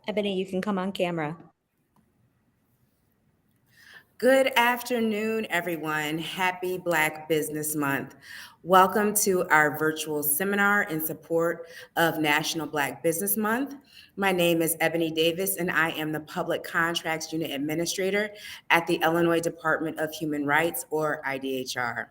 Ebony, you can come on camera. Good afternoon, everyone. Happy Black Business Month. Welcome to our virtual seminar in support of National Black Business Month. My name is Ebony Davis, and I am the Public Contracts Unit Administrator at the Illinois Department of Human Rights, or IDHR.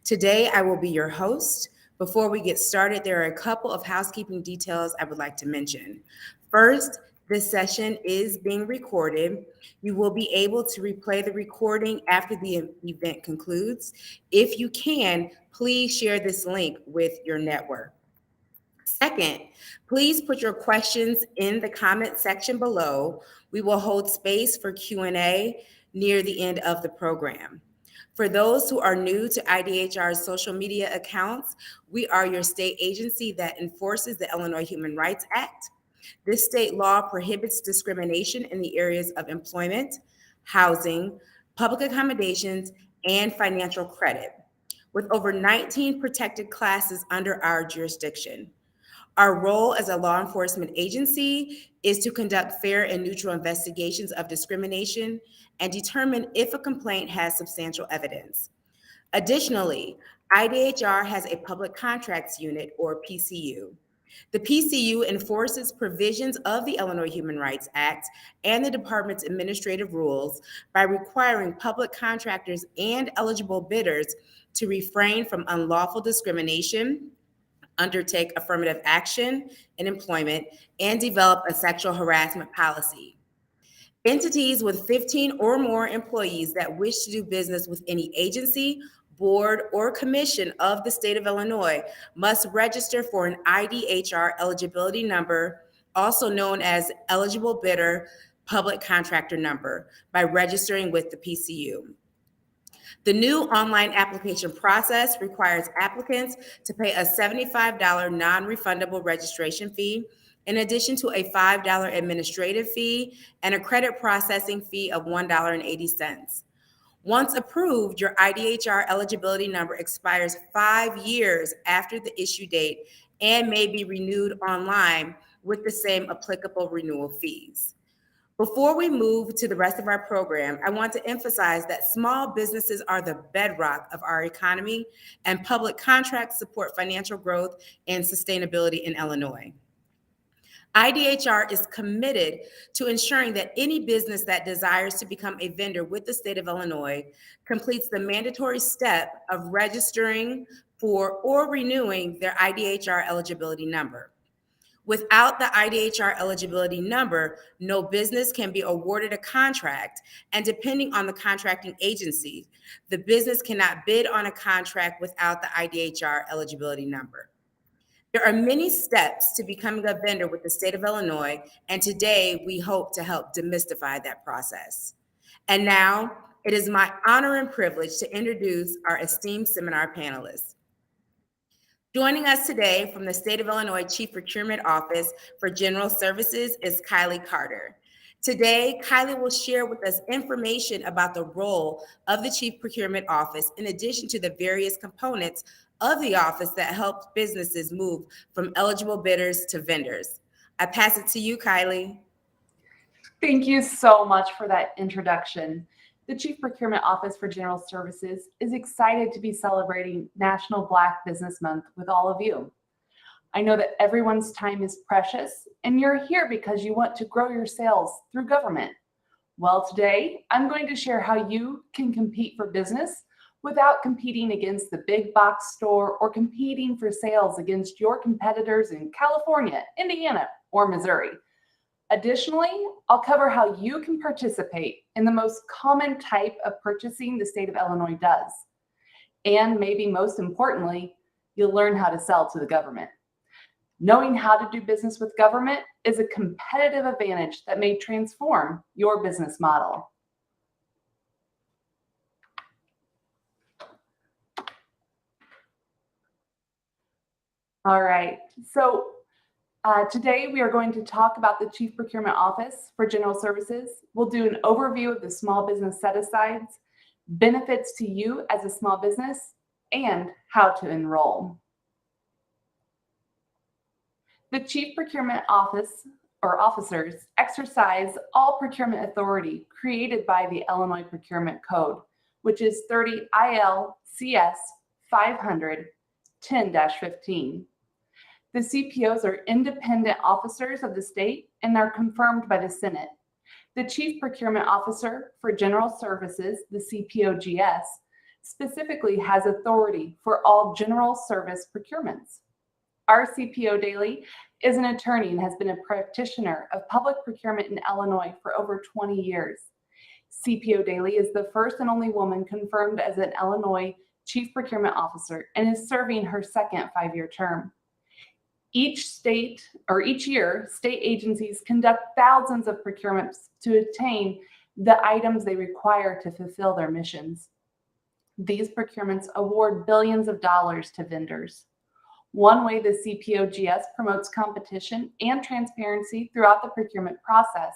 Today, I will be your host. Before we get started, there are a couple of housekeeping details I would like to mention. First, this session is being recorded. You will be able to replay the recording after the event concludes. If you can, please share this link with your network. Second, please put your questions in the comment section below. We will hold space for Q&A near the end of the program. For those who are new to IDHR's social media accounts, we are your state agency that enforces the Illinois Human Rights Act. This state law prohibits discrimination in the areas of employment, housing, public accommodations, and financial credit, with over 19 protected classes under our jurisdiction. Our role as a law enforcement agency is to conduct fair and neutral investigations of discrimination and determine if a complaint has substantial evidence. Additionally, IDHR has a public contracts unit, or PCU. The PCU enforces provisions of the Illinois Human Rights Act and the department's administrative rules by requiring public contractors and eligible bidders to refrain from unlawful discrimination, undertake affirmative action in employment, and develop a sexual harassment policy. Entities with 15 or more employees that wish to do business with any agency, board, or commission of the state of Illinois must register for an IDHR eligibility number, also known as Eligible Bidder Public Contractor Number, by registering with the PCU. The new online application process requires applicants to pay a $75 non-refundable registration fee, in addition to a $5 administrative fee and a credit processing fee of $1.80. Once approved, your IDHR eligibility number expires 5 years after the issue date and may be renewed online with the same applicable renewal fees. Before we move to the rest of our program, I want to emphasize that small businesses are the bedrock of our economy, and public contracts support financial growth and sustainability in Illinois. IDHR is committed to ensuring that any business that desires to become a vendor with the state of Illinois completes the mandatory step of registering for or renewing their IDHR eligibility number. Without the IDHR eligibility number, no business can be awarded a contract, and depending on the contracting agency, the business cannot bid on a contract without the IDHR eligibility number. There are many steps to becoming a vendor with the state of Illinois, and today we hope to help demystify that process. And now, it is my honor and privilege to introduce our esteemed seminar panelists. Joining us today from the State of Illinois Chief Procurement Office for General Services is Kylie Carter. Today, Kylie will share with us information about the role of the Chief Procurement Office, in addition to the various components of the office that help businesses move from eligible bidders to vendors. I pass it to you, Kylie. Thank you so much for that introduction. The Chief Procurement Office for General Services is excited to be celebrating National Black Business Month with all of you. I know that everyone's time is precious, and you're here because you want to grow your sales through government. Well, today, I'm going to share how you can compete for business without competing against the big box store or competing for sales against your competitors in California, Indiana, or Missouri. Additionally, I'll cover how you can participate in the most common type of purchasing the state of Illinois does. And maybe most importantly, you'll learn how to sell to the government. Knowing how to do business with government is a competitive advantage that may transform your business model. All right, so today we are going to talk about the Chief Procurement Office for General Services. We'll do an overview of the small business set-asides, benefits to you as a small business, and how to enroll. The Chief Procurement Office or officers exercise all procurement authority created by the Illinois Procurement Code, which is 30 ILCS 500 10-15. The CPOs are independent officers of the state and are confirmed by the Senate. The Chief Procurement Officer for General Services, the CPOGS, specifically has authority for all general service procurements. Our CPO Daly is an attorney and has been a practitioner of public procurement in Illinois for over 20 years. CPO Daly is the first and only woman confirmed as an Illinois Chief Procurement Officer and is serving her second 5-year term. Each year, state agencies conduct thousands of procurements to attain the items they require to fulfill their missions. These procurements award billions of dollars to vendors. One way the CPOGS promotes competition and transparency throughout the procurement process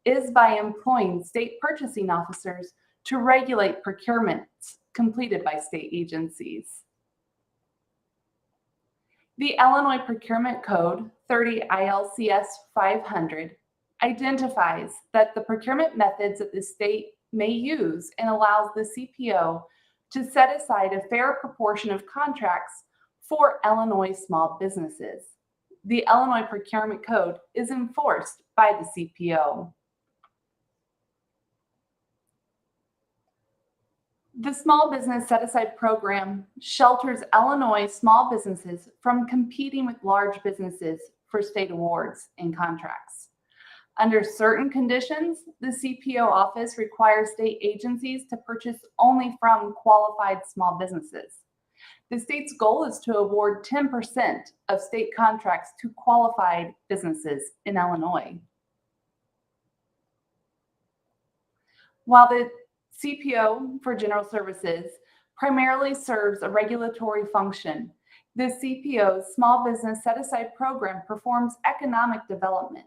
is by employing state purchasing officers to regulate procurements completed by state agencies. The Illinois Procurement Code 30 ILCS 500 identifies that the procurement methods that the state may use and allows the CPO to set aside a fair proportion of contracts for Illinois small businesses. The Illinois Procurement Code is enforced by the CPO. The Small Business Set-Aside Program shelters Illinois small businesses from competing with large businesses for state awards and contracts. Under certain conditions, the CPO office requires state agencies to purchase only from qualified small businesses. The state's goal is to award 10% of state contracts to qualified businesses in Illinois. While the CPO for General Services primarily serves a regulatory function, the CPO's Small Business Set-Aside Program performs economic development.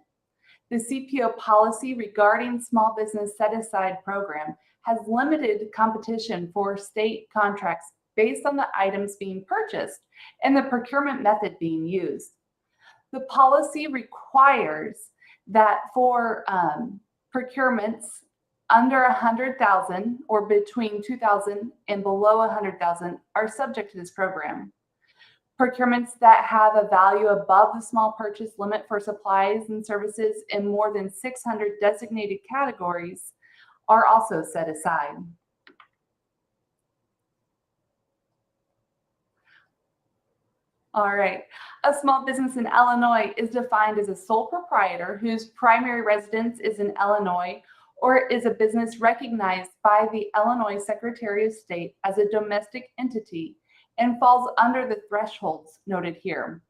The CPO policy regarding Small Business Set-Aside Program has limited competition for state contracts based on the items being purchased and the procurement method being used. The policy requires that for procurements under 100,000 or between 2,000 and below 100,000 are subject to this program. Procurements that have a value above the small purchase limit for supplies and services in more than 600 designated categories are also set aside. All right. A small business in Illinois is defined as a sole proprietor whose primary residence is in Illinois or is a business recognized by the Illinois Secretary of State as a domestic entity and falls under the thresholds noted here.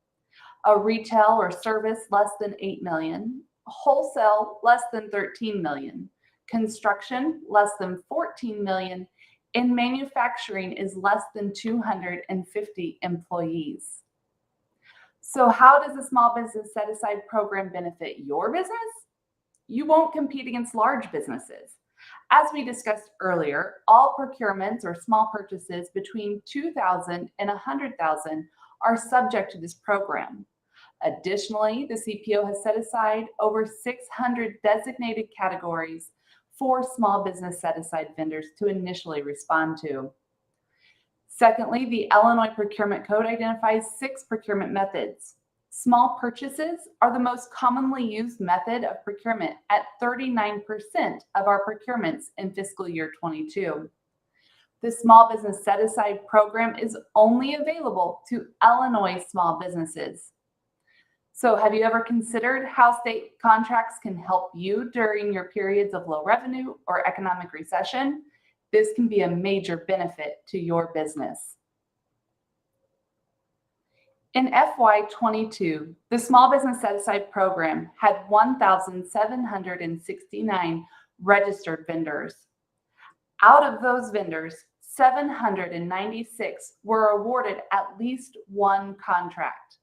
A retail or service less than 8 million, wholesale less than 13 million, construction less than 14 million, and manufacturing is less than 250 employees. So how does the Small Business Set-Aside Program benefit your business? You won't compete against large businesses. As we discussed earlier, all procurements or small purchases between 2,000 and 100,000 are subject to this program. Additionally, the CPO has set aside over 600 designated categories for small business set-aside vendors to initially respond to. Secondly, the Illinois Procurement Code identifies 6 procurement methods. Small purchases are the most commonly used method of procurement at 39% of our procurements in fiscal year 22. The Small Business Set-Aside Program is only available to Illinois small businesses. So have you ever considered how state contracts can help you during your periods of low revenue or economic recession? This can be a major benefit to your business. In FY22, the Small Business Set-Aside Program had 1,769 registered vendors. Out of those vendors, 796 were awarded at least one contract.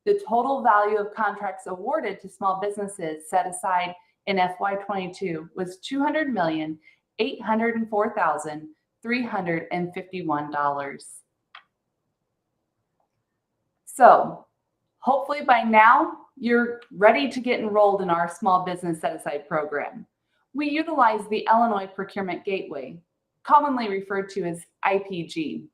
The total value of contracts awarded to small businesses set aside in FY22 was $200,804,351. So hopefully by now, you're ready to get enrolled in our Small Business Set-Aside program. We utilize the Illinois Procurement Gateway, commonly referred to as IPG.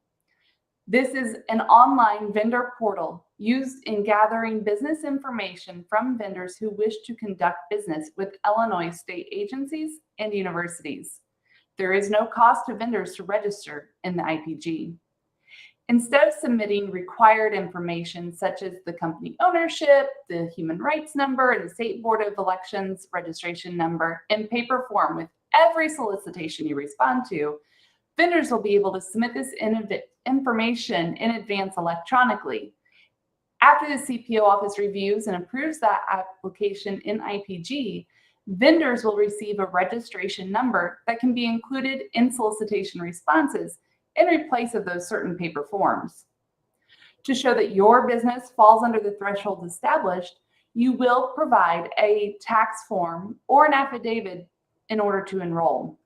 This is an online vendor portal used in gathering business information from vendors who wish to conduct business with Illinois state agencies and universities. There is no cost to vendors to register in the IPG. Instead of submitting required information such as the company ownership, the human rights number, and the State Board of Elections registration number in paper form with every solicitation you respond to, vendors will be able to submit this information in advance electronically. After the CPO office reviews and approves that application in IPG, vendors will receive a registration number that can be included in solicitation responses in replace of those certain paper forms. To show that your business falls under the threshold established, you will provide a tax form or an affidavit in order to enroll.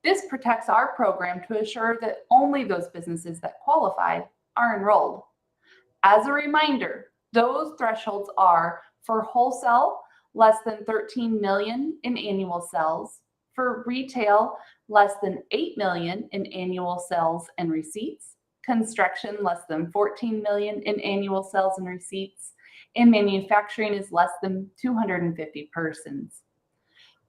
This protects our program to assure that only those businesses that qualify are enrolled. As a reminder, those thresholds are for wholesale, less than 13 million in annual sales, for retail, less than 8 million in annual sales and receipts, construction, less than 14 million in annual sales and receipts, and manufacturing is less than 250 persons.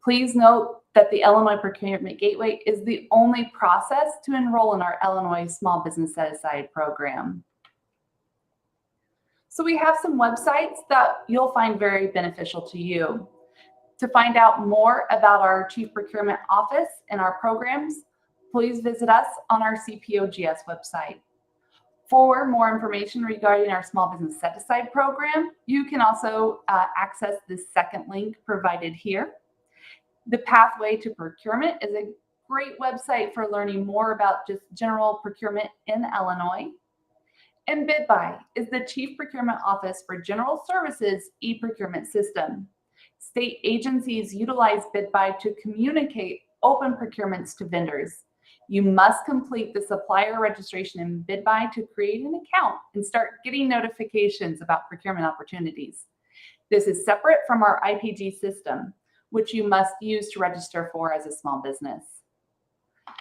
Please note that the Illinois Procurement Gateway is the only process to enroll in our Illinois Small Business Set-Aside program. So we have some websites that you'll find very beneficial to you. To find out more about our Chief Procurement Office and our programs, please visit us on our CPOGS website. For more information regarding our Small Business Set-Aside program, you can also access the second link provided here. The Pathway to Procurement is a great website for learning more about just general procurement in Illinois. And BidBuy is the Chief Procurement Office for General Services e-procurement system. State agencies utilize BidBuy to communicate open procurements to vendors. You must complete the supplier registration in BidBuy to create an account and start getting notifications about procurement opportunities. This is separate from our IPG system, which you must use to register for as a small business.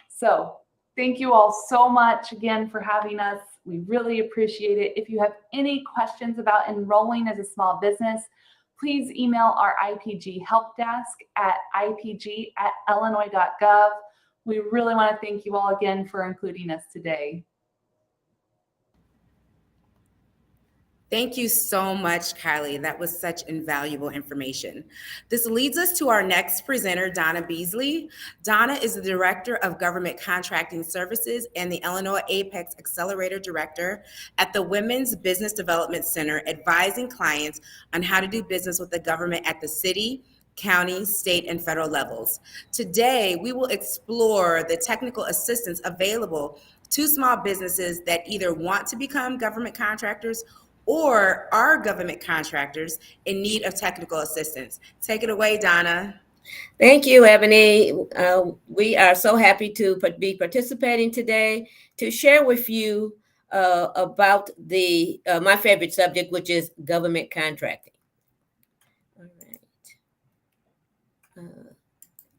So thank you all so much again for having us. We really appreciate it. If you have any questions about enrolling as a small business, please email our IPG help desk at ipg@illinois.gov. We really want to thank you all again for including us today. Thank you so much, Kylie. That was such invaluable information. This leads us to our next presenter, Donna Beasley. Donna is the Director of Government Contracting Services and the Illinois Apex Accelerator Director at the Women's Business Development Center, advising clients on how to do business with the government at the city, county, state, and federal levels. Today, we will explore the technical assistance available to small businesses that either want to become government contractors or are government contractors in need of technical assistance. Take it away, Donna. Thank you, Ebony. We are so happy to be participating today to share with you about my favorite subject, which is government contracting. All right.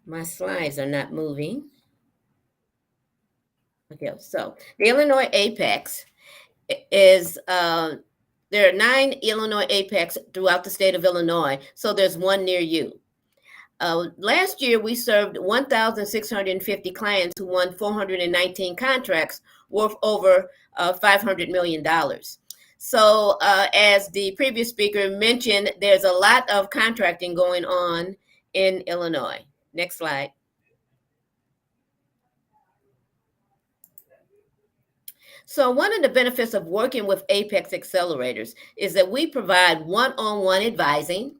My slides are not moving. Okay, so the Illinois Apex is there are 9 Illinois Apex throughout the state of Illinois, so there's one near you. Last year, we served 1,650 clients who won 419 contracts worth over $500 million. So as the previous speaker mentioned, there's a lot of contracting going on in Illinois. Next slide. So one of the benefits of working with Apex Accelerators is that we provide one-on-one advising.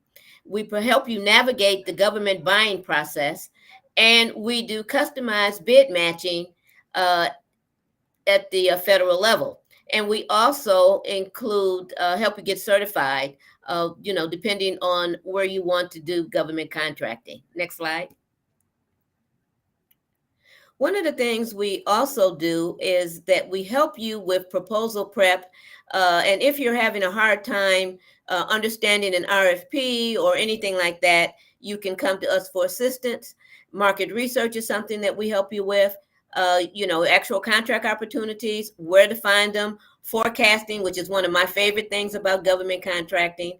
We help you navigate the government buying process, and we do customized bid matching at the federal level. And we also include help you get certified, depending on where you want to do government contracting. Next slide. One of the things we also do is that we help you with proposal prep. And if you're having a hard time understanding an RFP or anything like that, you can come to us for assistance. Market research is something that we help you with. Actual contract opportunities, where to find them, forecasting, which is one of my favorite things about government contracting.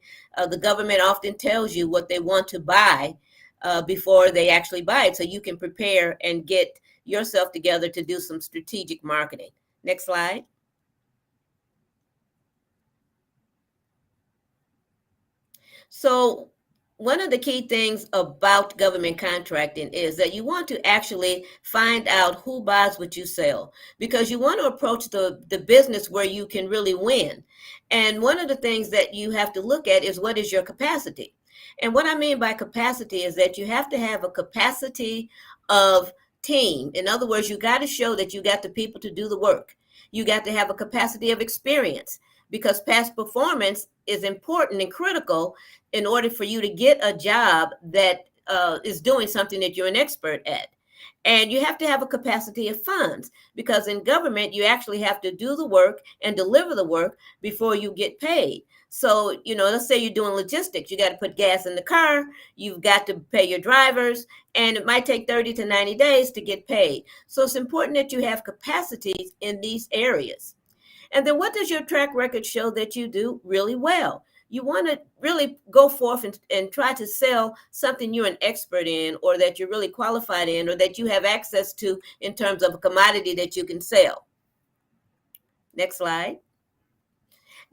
The government often tells you what they want to buy before they actually buy it, so you can prepare and get yourself together to do some strategic marketing. Next slide. So one of the key things about government contracting is that you want to actually find out who buys what you sell, because you want to approach the business where you can really win. And one of the things that you have to look at is, what is your capacity? And what I mean by capacity is that you have to have a capacity of team. In other words, you got to show that you got the people to do the work. You got to have a capacity of experience, because past performance is important and critical in order for you to get a job that is doing something that you're an expert at. And you have to have a capacity of funds, because in government, you actually have to do the work and deliver the work before you get paid. So, let's say you're doing logistics. You got to put gas in the car. You've got to pay your drivers, and it might take 30 to 90 days to get paid. So it's important that you have capacities in these areas. And then what does your track record show that you do really well? You want to really go forth and try to sell something you're an expert in, or that you're really qualified in, or that you have access to in terms of a commodity that you can sell. Next slide.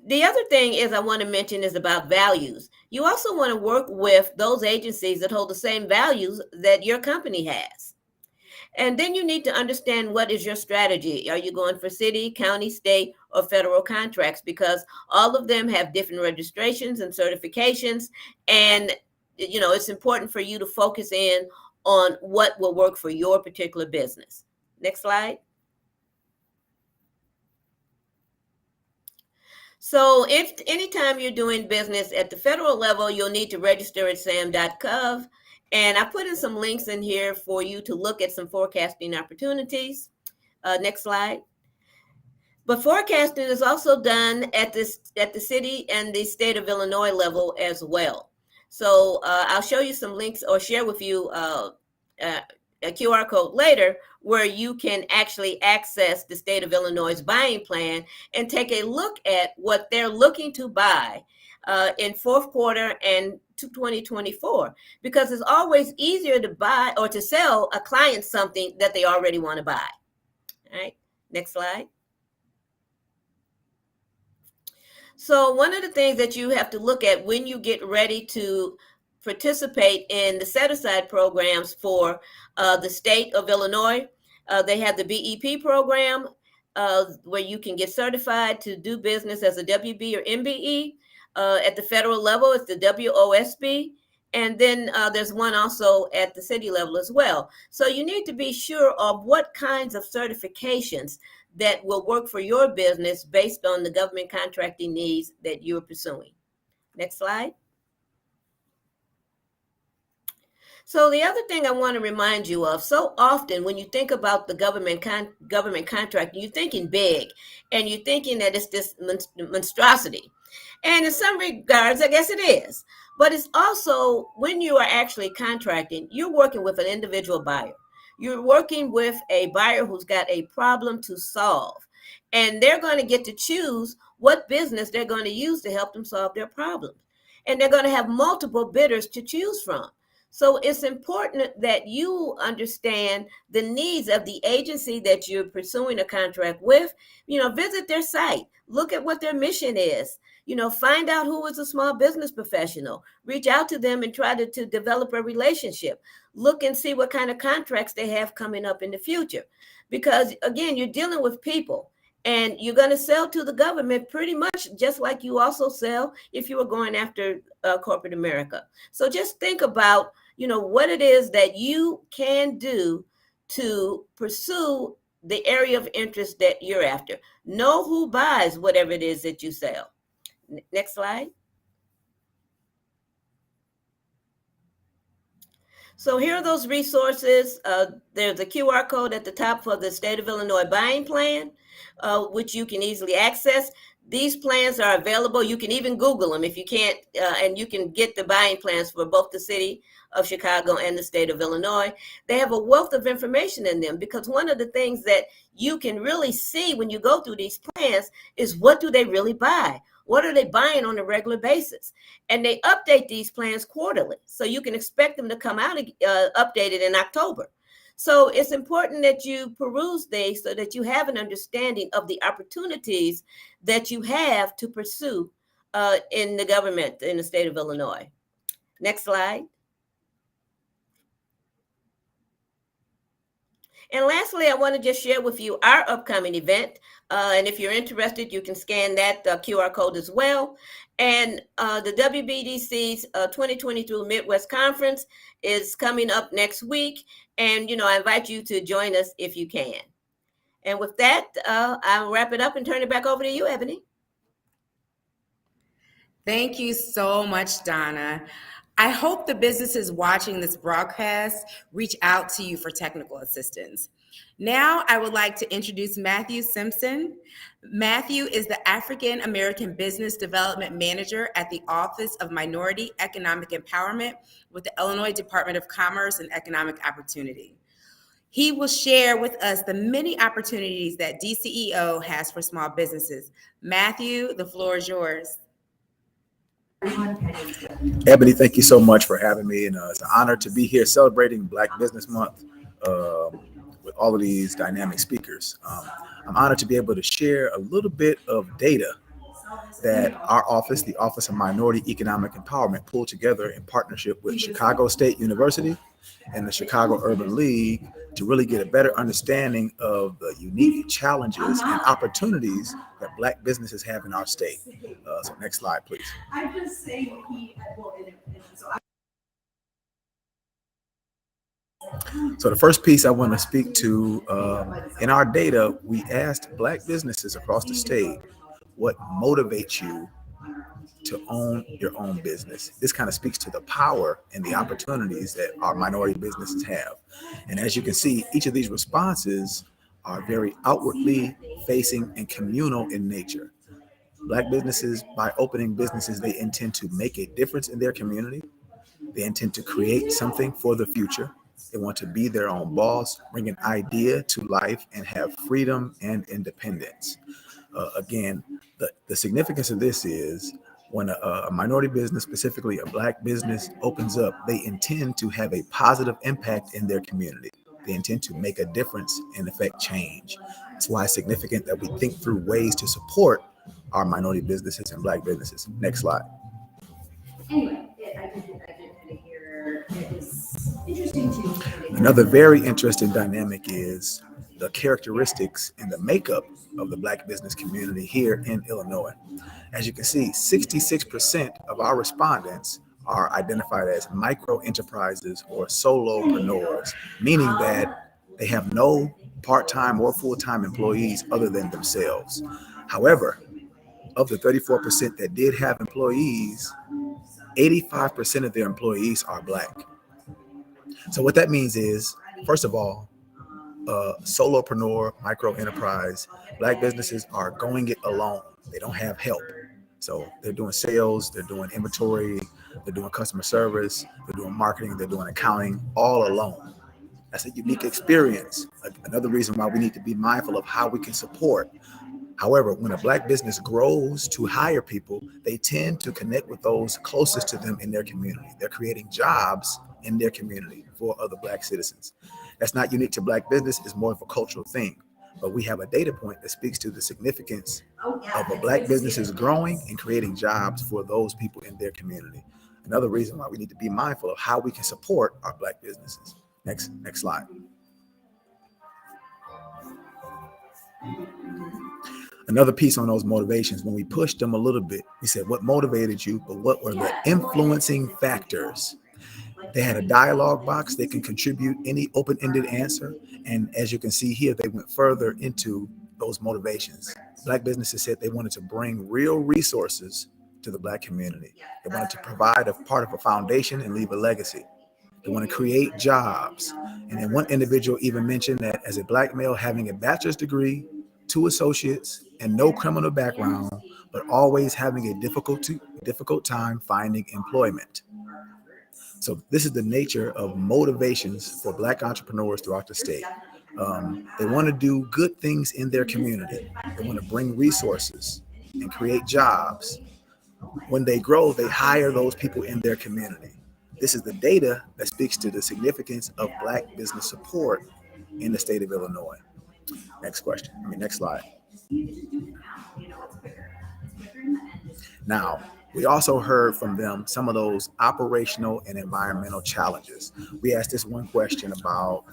The other thing is I want to mention is about values. You also want to work with those agencies that hold the same values that your company has. And then you need to understand, what is your strategy? Are you going for city, county, state, or federal contracts? Because all of them have different registrations and certifications. And, it's important for you to focus in on what will work for your particular business. Next slide. So if anytime you're doing business at the federal level, you'll need to register at sam.gov. And I put in some links in here for you to look at some forecasting opportunities. Next slide. But forecasting is also done at the city and the state of Illinois level as well. So I'll show you some links, or share with you a QR code later, where you can actually access the state of Illinois' buying plan and take a look at what they're looking to buy in fourth quarter and 2024, because it's always easier to buy or to sell a client something that they already want to buy. All right, next slide. So one of the things that you have to look at when you get ready to participate in the set-aside programs for the state of Illinois, they have the BEP program where you can get certified to do business as a WB or MBE. At the federal level, it's the WOSB. And then there's one also at the city level as well. So you need to be sure of what kinds of certifications that will work for your business based on the government contracting needs that you're pursuing. Next slide. So the other thing I want to remind you of, so often when you think about the government contract, you're thinking big, and you're thinking that it's this monstrosity. And in some regards, I guess it is. But it's also, when you are actually contracting, you're working with an individual buyer. You're working with a buyer who's got a problem to solve. And they're going to get to choose what business they're going to use to help them solve their problems. And they're going to have multiple bidders to choose from. So it's important that you understand the needs of the agency that you're pursuing a contract with. Visit their site, look at what their mission is. Find out who is a small business professional, reach out to them and try to develop a relationship. Look and see what kind of contracts they have coming up in the future. Because again, you're dealing with people, and you're going to sell to the government pretty much just like you also sell if you were going after corporate America. So just think about, what it is that you can do to pursue the area of interest that you're after. Know who buys whatever it is that you sell. Next slide. So here are those resources. There's a QR code at the top for the State of Illinois buying plan, which you can easily access. These plans are available. You can even Google them if you can't, and you can get the buying plans for both the city of Chicago and the state of Illinois. They have a wealth of information in them, because one of the things that you can really see when you go through these plans is, what do they really buy? What are they buying on a regular basis? And they update these plans quarterly. So you can expect them to come out updated in October. So it's important that you peruse these so that you have an understanding of the opportunities that you have to pursue in the government in the state of Illinois. Next slide. And lastly, I want to just share with you our upcoming event. And if you're interested, you can scan that QR code as well. And the WBDC's 2022 Midwest Conference is coming up next week. And, I invite you to join us if you can. And with that, I'll wrap it up and turn it back over to you, Ebony. Thank you so much, Donna. I hope the businesses watching this broadcast reach out to you for technical assistance. Now, I would like to introduce Matthew Simpson. Matthew is the African American Business Development Manager at the Office of Minority Economic Empowerment with the Illinois Department of Commerce and Economic Opportunity. He will share with us the many opportunities that DCEO has for small businesses. Matthew, the floor is yours. Ebony, thank you so much for having me, and it's an honor to be here celebrating Black Business Month with all of these dynamic speakers. I'm honored to be able to share a little bit of data that our office, the Office of Minority Economic Empowerment, pulled together in partnership with Chicago State University and the Chicago Urban League to really get a better understanding of the unique challenges and opportunities that Black businesses have in our state. So next slide, please. So the first piece I want to speak to, in our data, we asked Black businesses across the state, what motivates you to own your own business? This kind of speaks to the power and the opportunities that our minority businesses have. And as you can see, each of these responses are very outwardly facing and communal in nature. Black businesses, by opening businesses, they intend to make a difference in their community. They intend to create something for the future. They want to be their own boss, bring an idea to life, and have freedom and independence. Again, the significance of this is when a minority business, specifically a Black business, opens up, they intend to have a positive impact in their community. They intend to make a difference and affect change. That's why it's significant that we think through ways to support our minority businesses and Black businesses. Next slide. Anyway, I did hear it was interesting to. Another very interesting dynamic is the characteristics and the makeup of the Black business community here in Illinois. As you can see, 66% of our respondents are identified as micro enterprises or solopreneurs, meaning that they have no part-time or full-time employees other than themselves. However, of the 34% that did have employees, 85% of their employees are Black. So what that means is, first of all, solopreneur, micro enterprise, Black businesses are going it alone. They don't have help. So they're doing sales, they're doing inventory, they're doing customer service, they're doing marketing, they're doing accounting, all alone. That's a unique experience. Another reason why we need to be mindful of how we can support. However, when a Black business grows to hire people, they tend to connect with those closest to them in their community. They're creating jobs in their community for other Black citizens. That's not unique to Black business, it's more of a cultural thing. But we have a data point that speaks to the significance of a Black businesses growing and creating jobs for those people in their community. Another reason why we need to be mindful of how we can support our Black businesses. Next slide. Another piece on those motivations, when we pushed them a little bit, we said, what motivated you, but what were the influencing factors? They had a dialogue box. They can contribute any open-ended answer. And as you can see here, they went further into those motivations. Black businesses said they wanted to bring real resources to the Black community. They wanted to provide a part of a foundation and leave a legacy. They want to create jobs. And then one individual even mentioned that as a Black male having a bachelor's degree, 2 associates, and no criminal background, but always having a difficult time finding employment. So this is the nature of motivations for Black entrepreneurs throughout the state. They want to do good things in their community. They want to bring resources and create jobs. When they grow, they hire those people in their community. This is the data that speaks to the significance of Black business support in the state of Illinois. Next slide. Now, we also heard from them some of those operational and environmental challenges. We asked this one question about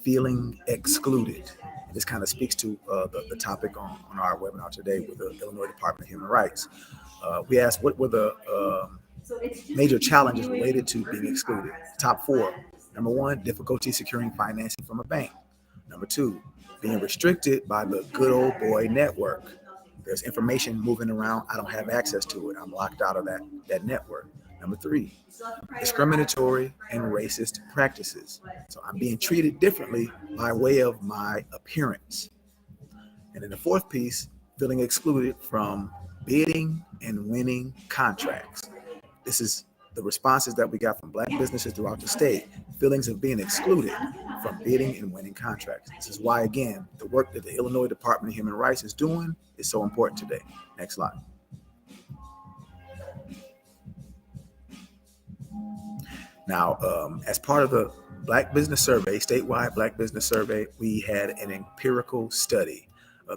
feeling excluded. This kind of speaks to the topic on our webinar today with the Illinois Department of Human Rights. We asked what were the major challenges related to being excluded. Top 4. Number 1, difficulty securing financing from a bank. Number 2, being restricted by the good old boy network. There's information moving around. I don't have access to it. I'm locked out of that network. Number 3, discriminatory and racist practices. So I'm being treated differently by way of my appearance. And then the 4th piece, feeling excluded from bidding and winning contracts. This is the responses that we got from Black businesses throughout the state, feelings of being excluded from bidding and winning contracts. This is why, again, the work that the Illinois Department of Human Rights is doing is so important today. Next slide. Now, as part of the Black Business Survey, statewide Black Business Survey, we had an empirical study.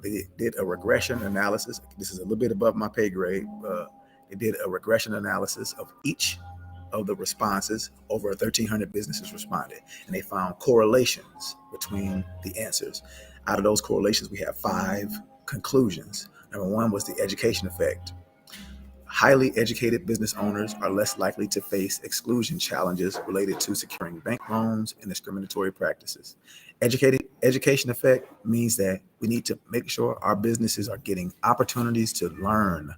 They did a regression analysis. This is a little bit above my pay grade. They did a regression analysis of each of the responses. Over 1,300 businesses responded, and they found correlations between the answers. Out of those correlations, we have 5 conclusions. Number 1 was the education effect. Highly educated business owners are less likely to face exclusion challenges related to securing bank loans and discriminatory practices. Education effect means that we need to make sure our businesses are getting opportunities to learn,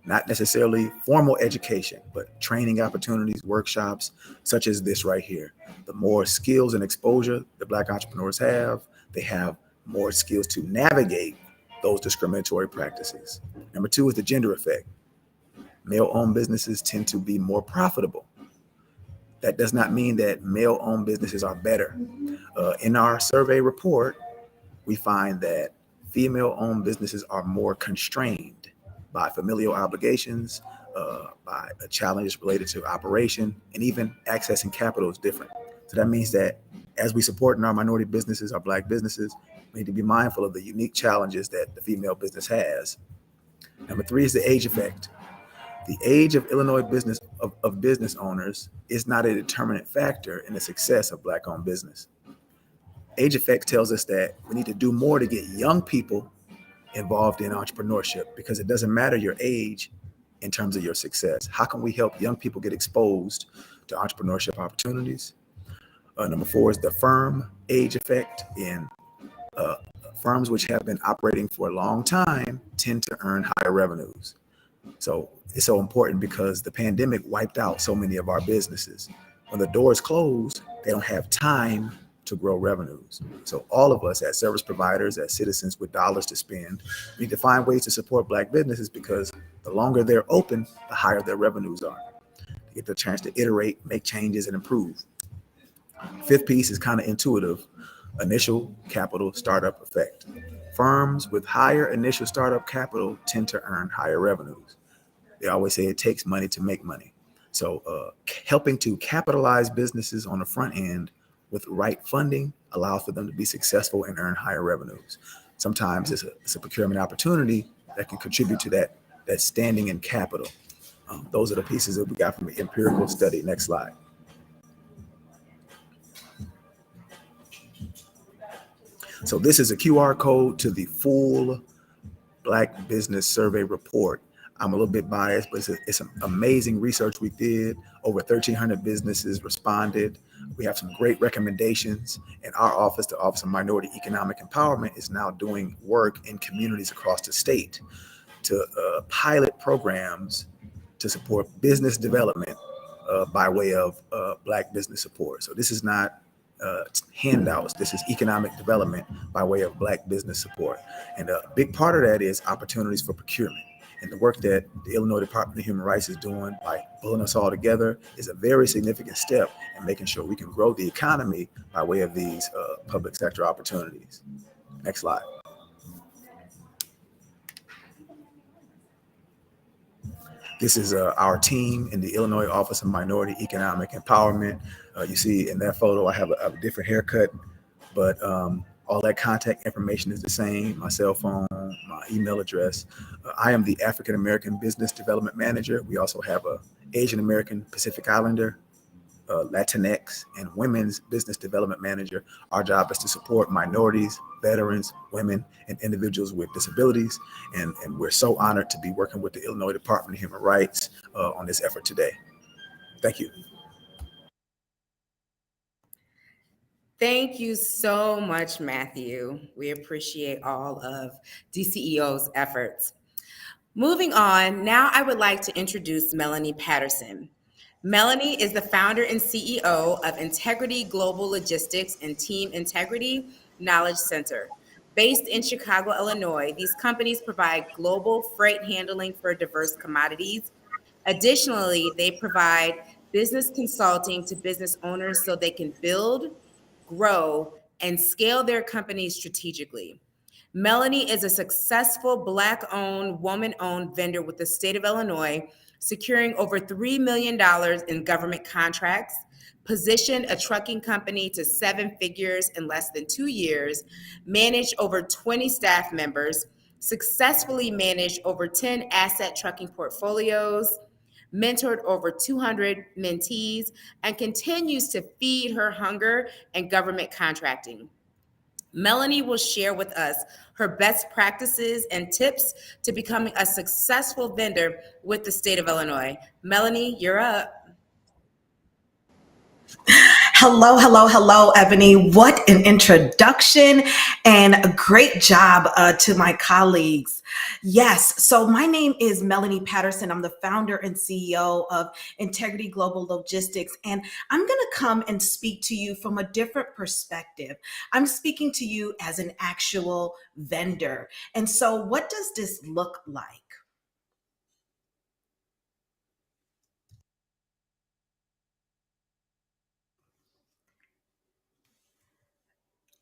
not necessarily formal education, but training opportunities, workshops, such as this right here. The more skills and exposure the Black entrepreneurs have, they have more skills to navigate those discriminatory practices. Number 2 is the gender effect. Male-owned businesses tend to be more profitable. That does not mean that male-owned businesses are better. In our survey report, we find that female-owned businesses are more constrained by familial obligations, by challenges related to operation, and even accessing capital is different. So that means that as we support in our minority businesses, our Black businesses, we need to be mindful of the unique challenges that the female business has. Number 3 is the age effect. The age of Illinois business owners is not a determinant factor in the success of Black-owned business. Age effect tells us that we need to do more to get young people involved in entrepreneurship, because it doesn't matter your age in terms of your success. How can we help young people get exposed to entrepreneurship opportunities? Number 4 is the firm age effect. In firms which have been operating for a long time tend to earn higher revenues. So it's so important because the pandemic wiped out so many of our businesses. When the doors close, they don't have time to grow revenues. So all of us as service providers, as citizens with dollars to spend, need to find ways to support Black businesses, because the longer they're open, the higher their revenues are. They get the chance to iterate, make changes, and improve. 5th piece is kind of intuitive. Initial capital startup effect. Firms with higher initial startup capital tend to earn higher revenues. They always say it takes money to make money. So helping to capitalize businesses on the front end with right funding allows for them to be successful and earn higher revenues. Sometimes it's a procurement opportunity that can contribute to that standing in capital. Those are the pieces that we got from the empirical study. Next slide. So this is a QR code to the full Black Business Survey report. I'm a little bit biased, but it's some amazing research we did. Over 1,300 businesses responded. We have some great recommendations, and our office, the Office of Minority Economic Empowerment, is now doing work in communities across the state to pilot programs to support business development by way of Black business support. So this is not handouts. This is economic development by way of Black business support. And a big part of that is opportunities for procurement. And the work that the Illinois Department of Human Rights is doing by pulling us all together is a very significant step in making sure we can grow the economy by way of these public sector opportunities. Next slide. This is our team in the Illinois Office of Minority Economic Empowerment. You see in that photo, I have a different haircut, but all that contact information is the same, my cell phone, my email address. I am the African American Business Development Manager. We also have a Asian American Pacific Islander, Latinx, and Women's Business Development Manager. Our job is to support minorities, veterans, women, and individuals with disabilities. And we're so honored to be working with the Illinois Department of Human Rights on this effort today. Thank you. Thank you so much, Matthew. We appreciate all of DCEO's efforts. Moving on, now I would like to introduce Melanie Patterson. Melanie is the founder and CEO of Integrity Global Logistics and Team Integrity Knowledge Center. Based in Chicago, Illinois, these companies provide global freight handling for diverse commodities. Additionally, they provide business consulting to business owners so they can build, grow, and scale their companies strategically. Melanie is a successful Black-owned, woman-owned vendor with the state of Illinois, securing over $3 million in government contracts, positioned a trucking company to 7 figures in less than 2 years, managed over 20 staff members, successfully managed over 10 asset trucking portfolios, mentored over 200 mentees, and continues to feed her hunger in government contracting. Melanie will share with us her best practices and tips to becoming a successful vendor with the state of Illinois. Melanie, you're up. Hello, hello, hello, Ebony. What an introduction and a great job to my colleagues. Yes, so my name is Melanie Patterson. I'm the founder and CEO of Integrity Global Logistics, and I'm going to come and speak to you from a different perspective. I'm speaking to you as an actual vendor. And so what does this look like?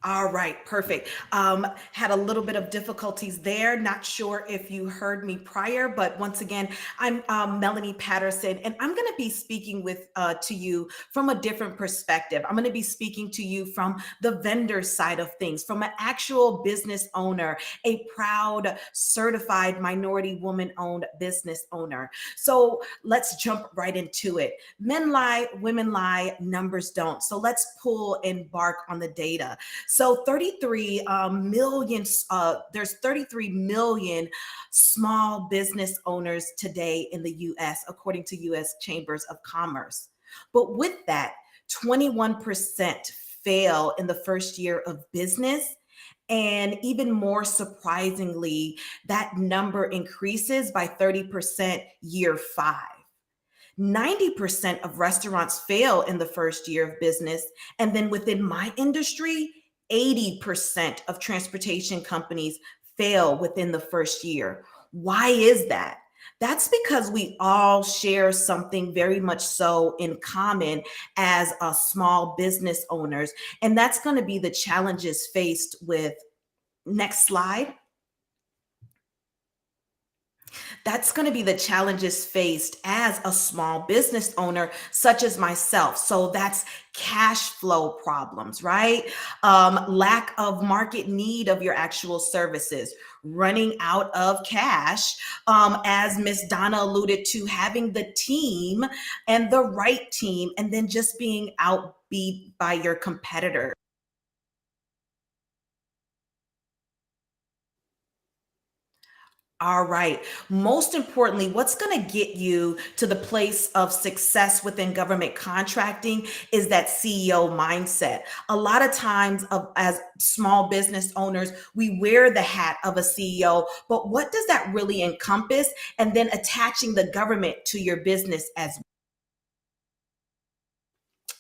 All right, perfect. Had a little bit of difficulties there. Not sure if you heard me prior, but once again, I'm Melanie Patterson, and I'm going to be speaking to you from a different perspective. I'm going to be speaking to you from the vendor side of things, from an actual business owner, a proud, certified minority woman-owned business owner. So let's jump right into it. Men lie, women lie, numbers don't. So let's pull and bark on the data. So 33 million, there's 33 million small business owners today in the US, according to US Chambers of Commerce. But with that, 21% fail in the first year of business. And even more surprisingly, that number increases by 30% year 5. 90% of restaurants fail in the first year of business. And then within my industry, 80% of transportation companies fail within the first year. Why is that? That's because we all share something very much so in common as small business owners. And that's going to be the challenges faced with, next slide. That's going to be the challenges faced as a small business owner, such as myself. So that's cash flow problems, right? Lack of market need of your actual services, running out of cash, as Miss Donna alluded to, having the team and the right team, and then just being outbeat by your competitor. All right. Most importantly, what's going to get you to the place of success within government contracting is that CEO mindset. A lot of times, as small business owners, we wear the hat of a CEO, but what does that really encompass? And then attaching the government to your business as well.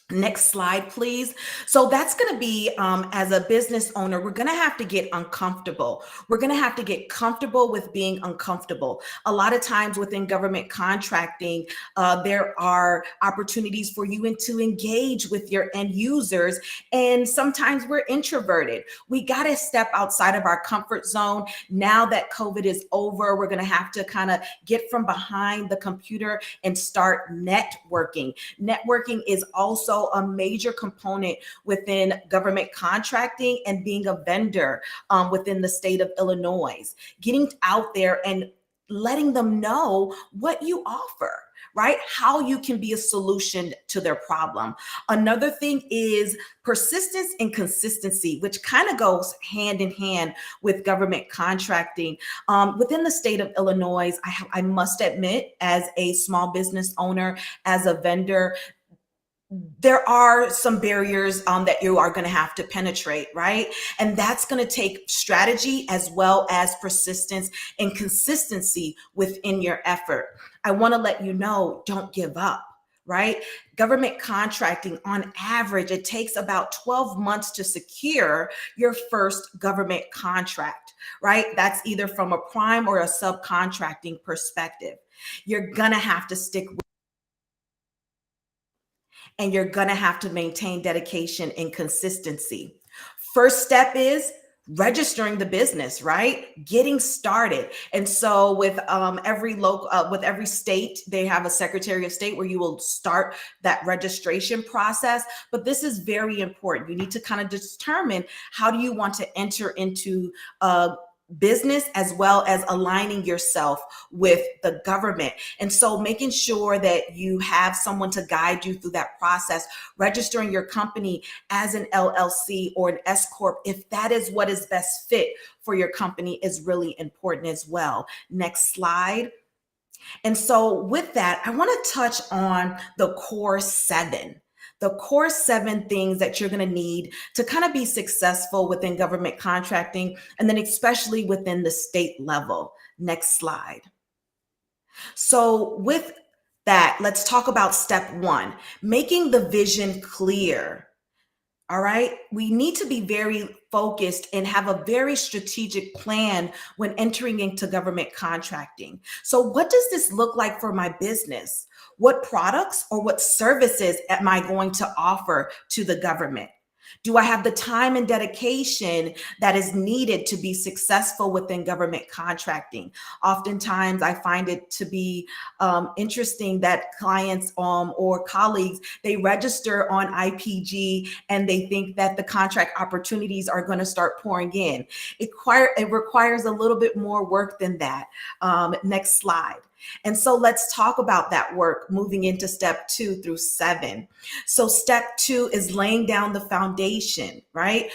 Next slide, please. So that's going to be, as a business owner, we're going to have to get uncomfortable. We're going to have to get comfortable with being uncomfortable. A lot of times within government contracting, there are opportunities for you to engage with your end users. And sometimes we're introverted. We got to step outside of our comfort zone. Now that COVID is over, we're going to have to kind of get from behind the computer and start networking. Networking is also a major component within government contracting and being a vendor within the state of Illinois. Getting out there and letting them know what you offer, right? How you can be a solution to their problem. Another thing is persistence and consistency, which kind of goes hand in hand with government contracting. Within the state of Illinois, I must admit, as a small business owner, as a vendor, there are some barriers that you are going to have to penetrate, right? And that's going to take strategy as well as persistence and consistency within your effort. I want to let you know, don't give up, right? Government contracting, on average, it takes about 12 months to secure your first government contract, right? That's either from a prime or a subcontracting perspective. You're going to have to stick with, and you're going to have to maintain dedication and consistency. First step is registering the business, right? Getting started. And so with every state, they have a Secretary of State where you will start that registration process. But this is very important. You need to kind of determine, how do you want to enter into business, as well as aligning yourself with the government. And so making sure that you have someone to guide you through that process, registering your company as an LLC or an S Corp, if that is what is best fit for your company, is really important as well. Next slide. And so with that, I want to touch on the core 7. The core 7 things that you're going to need to kind of be successful within government contracting, and then especially within the state level. Next slide. So with that, let's talk about step 1, making the vision clear. All right. We need to be very focused and have a very strategic plan when entering into government contracting. So what does this look like for my business? What products or what services am I going to offer to the government? Do I have the time and dedication that is needed to be successful within government contracting? Oftentimes, I find it to be interesting that clients or colleagues, they register on IPG and they think that the contract opportunities are going to start pouring in. It requires a little bit more work than that. Next slide. And so let's talk about that work moving into step 2 through 7. So step 2 is laying down the foundation, right?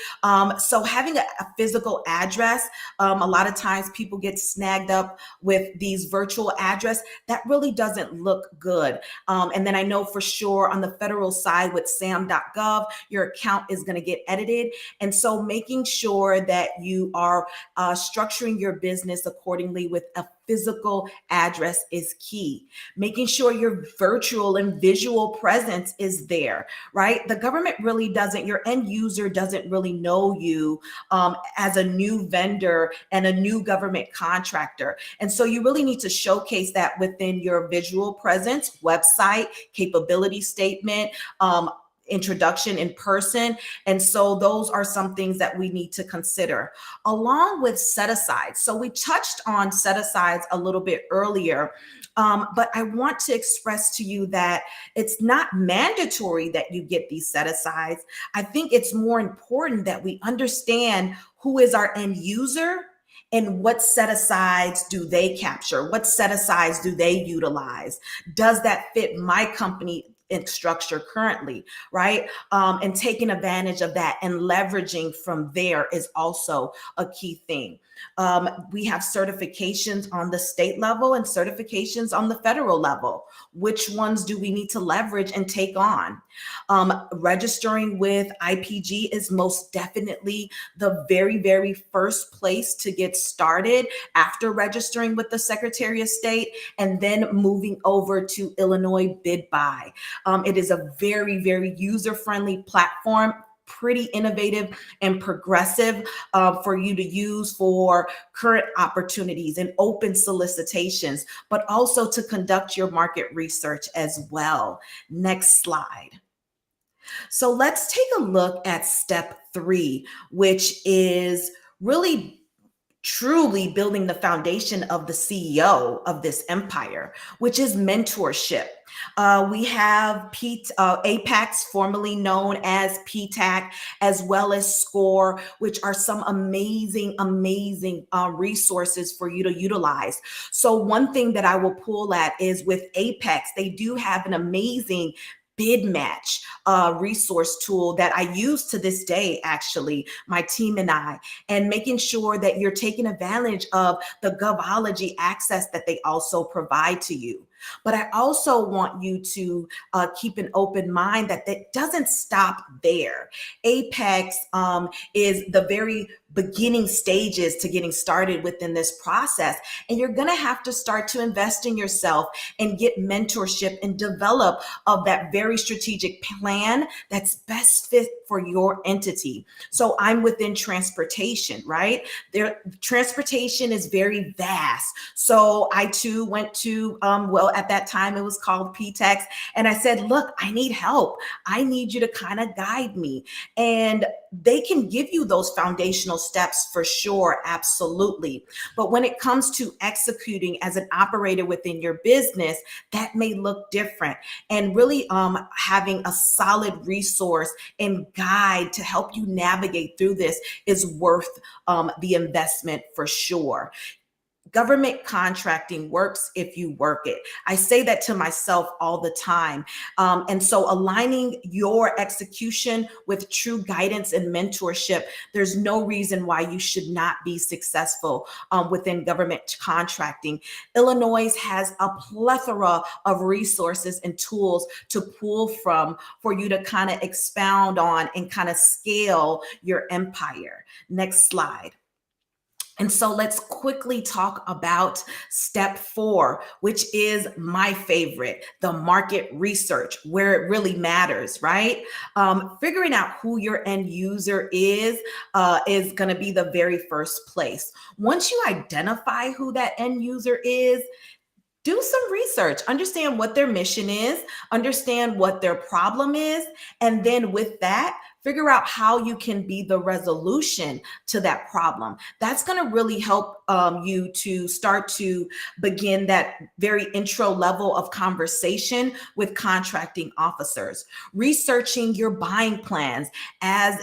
So having a physical address, a lot of times people get snagged up with these virtual address. That really doesn't look good. And then I know for sure on the federal side with sam.gov, your account is going to get edited. And so making sure that you are structuring your business accordingly with a physical address is key. Making sure your virtual and visual presence is there, right? The government really doesn't, your end user doesn't really know you as a new vendor and a new government contractor. And so you really need to showcase that within your visual presence, website, capability statement, introduction in person. And so those are some things that we need to consider, along with set asides. So we touched on set asides a little bit earlier, but I want to express to you that it's not mandatory that you get these set asides. I think it's more important that we understand who is our end user and what set asides do they capture? What set asides do they utilize? Does that fit my company in structure currently, right? And taking advantage of that and leveraging from there is also a key thing. We have certifications on the state level and certifications on the federal level. Which ones do we need to leverage and take on? Registering with IPG is most definitely the very, very first place to get started after registering with the Secretary of State, and then moving over to Illinois Bid Buy. It is a very, very user-friendly platform, pretty innovative and progressive for you to use for current opportunities and open solicitations, but also to conduct your market research as well. Next slide. So let's take a look at step 3, which is really truly building the foundation of the CEO of this empire, which is mentorship. We have APACs, formerly known as PTAC, as well as SCORE, which are some amazing, amazing resources for you to utilize. So one thing that I will pull at is with Apex, they do have an amazing bid match resource tool that I use to this day, actually, my team and I, and making sure that you're taking advantage of the Govology access that they also provide to you. But I also want you to keep an open mind that that doesn't stop there. Apex is the very beginning stages to getting started within this process. And you're going to have to start to invest in yourself and get mentorship and develop of that very strategic plan that's best fit for your entity. So I'm within transportation, right? Transportation is very vast. So I too went to, at that time it was called PTEX. And I said, look, I need help. I need you to kind of guide me. And they can give you those foundational steps for sure, absolutely. But when it comes to executing as an operator within your business, that may look different. And really having a solid resource and guide to help you navigate through this is worth the investment for sure. Government contracting works if you work it. I say that to myself all the time. And so aligning your execution with true guidance and mentorship, there's no reason why you should not be successful within government contracting. Illinois has a plethora of resources and tools to pull from for you to kind of expound on and kind of scale your empire. Next slide. And so let's quickly talk about step 4, which is my favorite, the market research, where it really matters, right? Figuring out who your end user is going to be the very first place. Once you identify who that end user is, do some research, understand what their mission is, understand what their problem is, and then with that, figure out how you can be the resolution to that problem. That's going to really help you to start to begin that very intro level of conversation with contracting officers. Researching your buying plans. As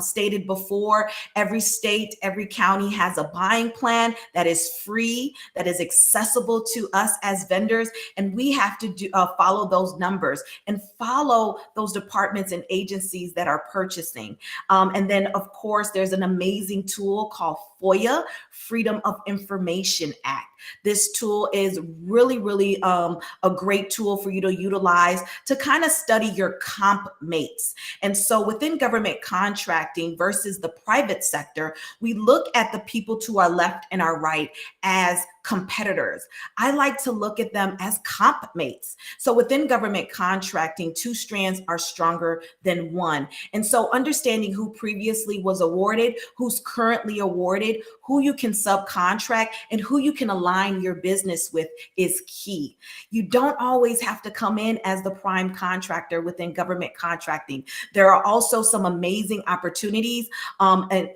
stated before, every state, every county has a buying plan that is free, that is accessible to us as vendors, and we have to follow those numbers and follow those departments and agencies that are purchasing. And then, of course, there's an amazing tool called FOIA, Freedom of Information Act. This tool is really, really a great tool for you to utilize to kind of study your comp mates. And so within government contracting versus the private sector, we look at the people to our left and our right as competitors. I like to look at them as comp mates. So within government contracting, 2 strands are stronger than 1. And so understanding who previously was awarded, who's currently awarded, who you can subcontract, and who you can align your business with is key. You don't always have to come in as the prime contractor within government contracting. There are also some amazing opportunities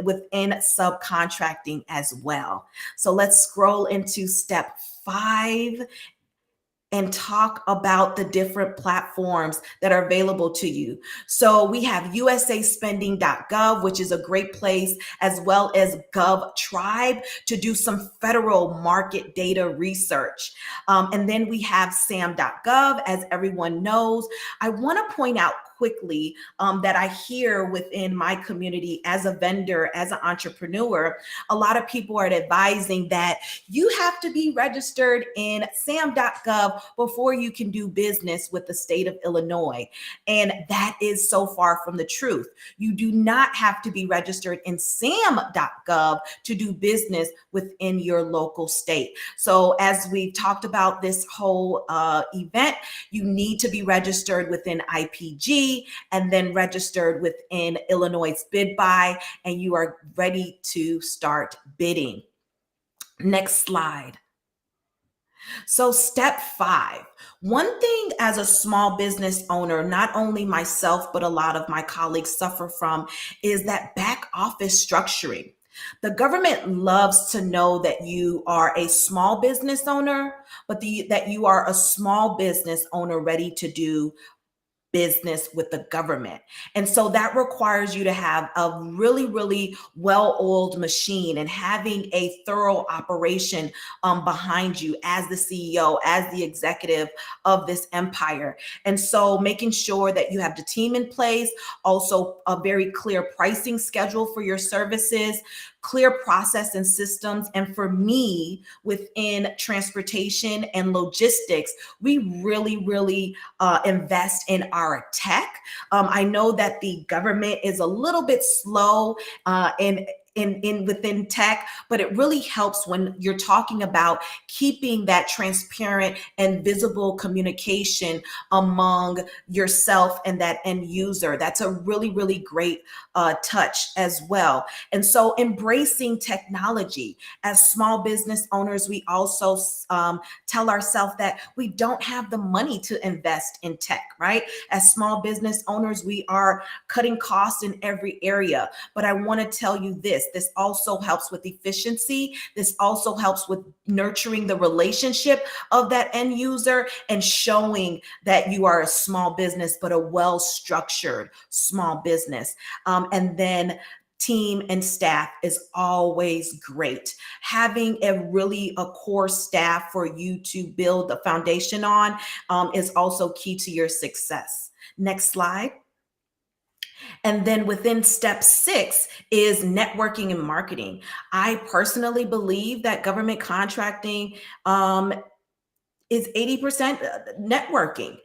within subcontracting as well. So let's scroll into step 5 and talk about the different platforms that are available to you. So we have usaspending.gov, which is a great place, as well as GovTribe to do some federal market data research. And then we have sam.gov, as everyone knows. I want to point out quickly that I hear within my community as a vendor, as an entrepreneur. A lot of people are advising that you have to be registered in sam.gov before you can do business with the state of Illinois. And that is so far from the truth. You do not have to be registered in sam.gov to do business within your local state. So as we talked about this whole event, you need to be registered within IPG and then registered within Illinois bid buy, and you are ready to start bidding. Next slide. So step 5, one thing as a small business owner, not only myself, but a lot of my colleagues suffer from is that back office structuring. The government loves to know that you are a small business owner, but that you are a small business owner ready to do business with the government. And so that requires you to have a really, really well-oiled machine and having a thorough operation behind you as the CEO, as the executive of this empire. And so making sure that you have the team in place, also a very clear pricing schedule for your services, clear process and systems. And for me, within transportation and logistics, we really invest in our tech. I know that the government is a little bit slow in within tech, but it really helps when you're talking about keeping that transparent and visible communication among yourself and that end user. That's a really great touch as well. And so embracing technology. As small business owners, we also tell ourselves that we don't have the money to invest in tech, right? As small business owners, we are cutting costs in every area. But I want to tell you this also helps with efficiency. This also helps with nurturing the relationship of that end user and showing that you are a small business, but a well-structured small business. And then team and staff is always great. Having a core staff for you to build the foundation on is also key to your success. Next slide. And then within step 6 is networking and marketing. I personally believe that government contracting is 80% networking.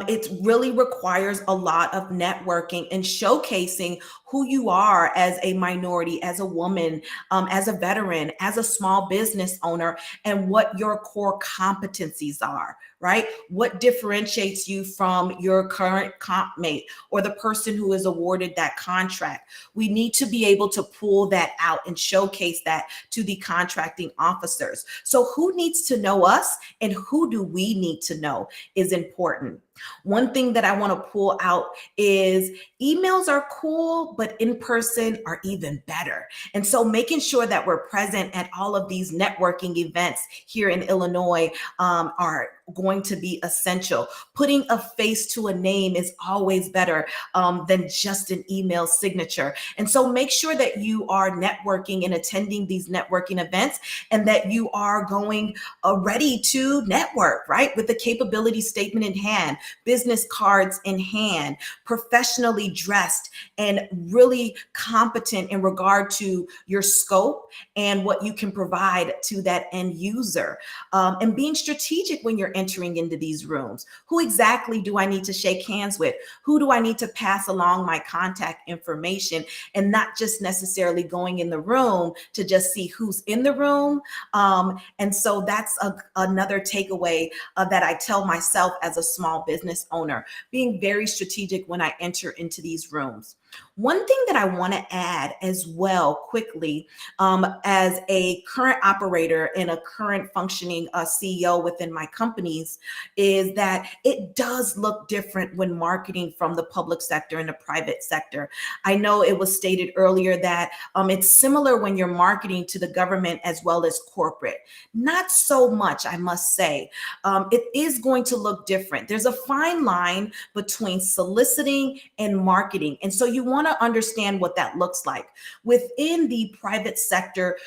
It really requires a lot of networking and showcasing who you are as a minority, as a woman, as a veteran, as a small business owner, and what your core competencies are, right? What differentiates you from your current comp mate or the person who is awarded that contract? We need to be able to pull that out and showcase that to the contracting officers. So who needs to know us and who do we need to know is important. One thing that I want to pull out is emails are cool, but in person are even better. And so making sure that we're present at all of these networking events here in Illinois are going to be essential. Putting a face to a name is always better than just an email signature. And so make sure that you are networking and attending these networking events and that you are going ready to network, right? With the capability statement in hand, business cards in hand, professionally dressed and really competent in regard to your scope and what you can provide to that end user. And being strategic when you're entering into these rooms. Who exactly do I need to shake hands with? Who do I need to pass along my contact information? And not just necessarily going in the room to just see who's in the room. And so that's another takeaway that I tell myself as a small business owner, being very strategic when I enter into these rooms. One thing that I want to add as well quickly, as a current operator and a current functioning CEO within my companies, is that it does look different when marketing from the public sector and the private sector. I know it was stated earlier that it's similar when you're marketing to the government as well as corporate. Not so much, I must say. It is going to look different. There's a fine line between soliciting and marketing. And so you want to understand what that looks like. Within the private sector,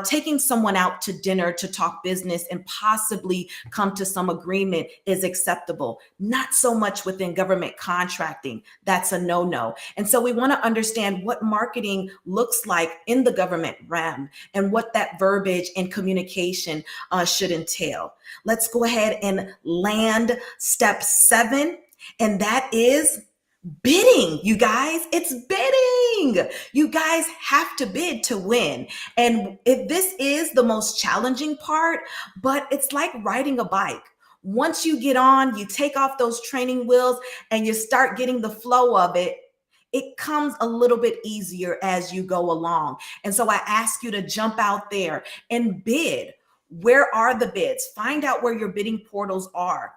taking someone out to dinner to talk business and possibly come to some agreement is acceptable. Not so much within government contracting. That's a no-no. And so we want to understand what marketing looks like in the government realm and what that verbiage and communication should entail. Let's go ahead and land step 7, and that is bidding. You guys, it's bidding. You guys have to bid to win. And if this is the most challenging part, but it's like riding a bike. Once you get on, you take off those training wheels and you start getting the flow of it, it comes a little bit easier as you go along. And so I ask you to jump out there and bid. Where are the bids? Find out where your bidding portals are.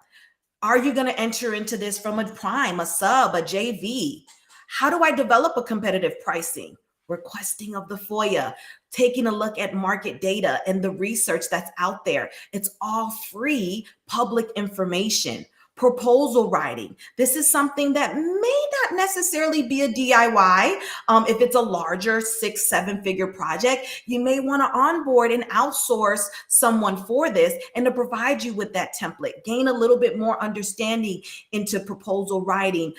Are you going to enter into this from a prime, a sub, a JV? How do I develop a competitive pricing? Requesting of the FOIA, taking a look at market data and the research that's out there. It's all free public information. Proposal writing. This is something that may not necessarily be a DIY. If it's a larger 6-7 figure project, you may want to onboard and outsource someone for this and to provide you with that template. Gain a little bit more understanding into proposal writing,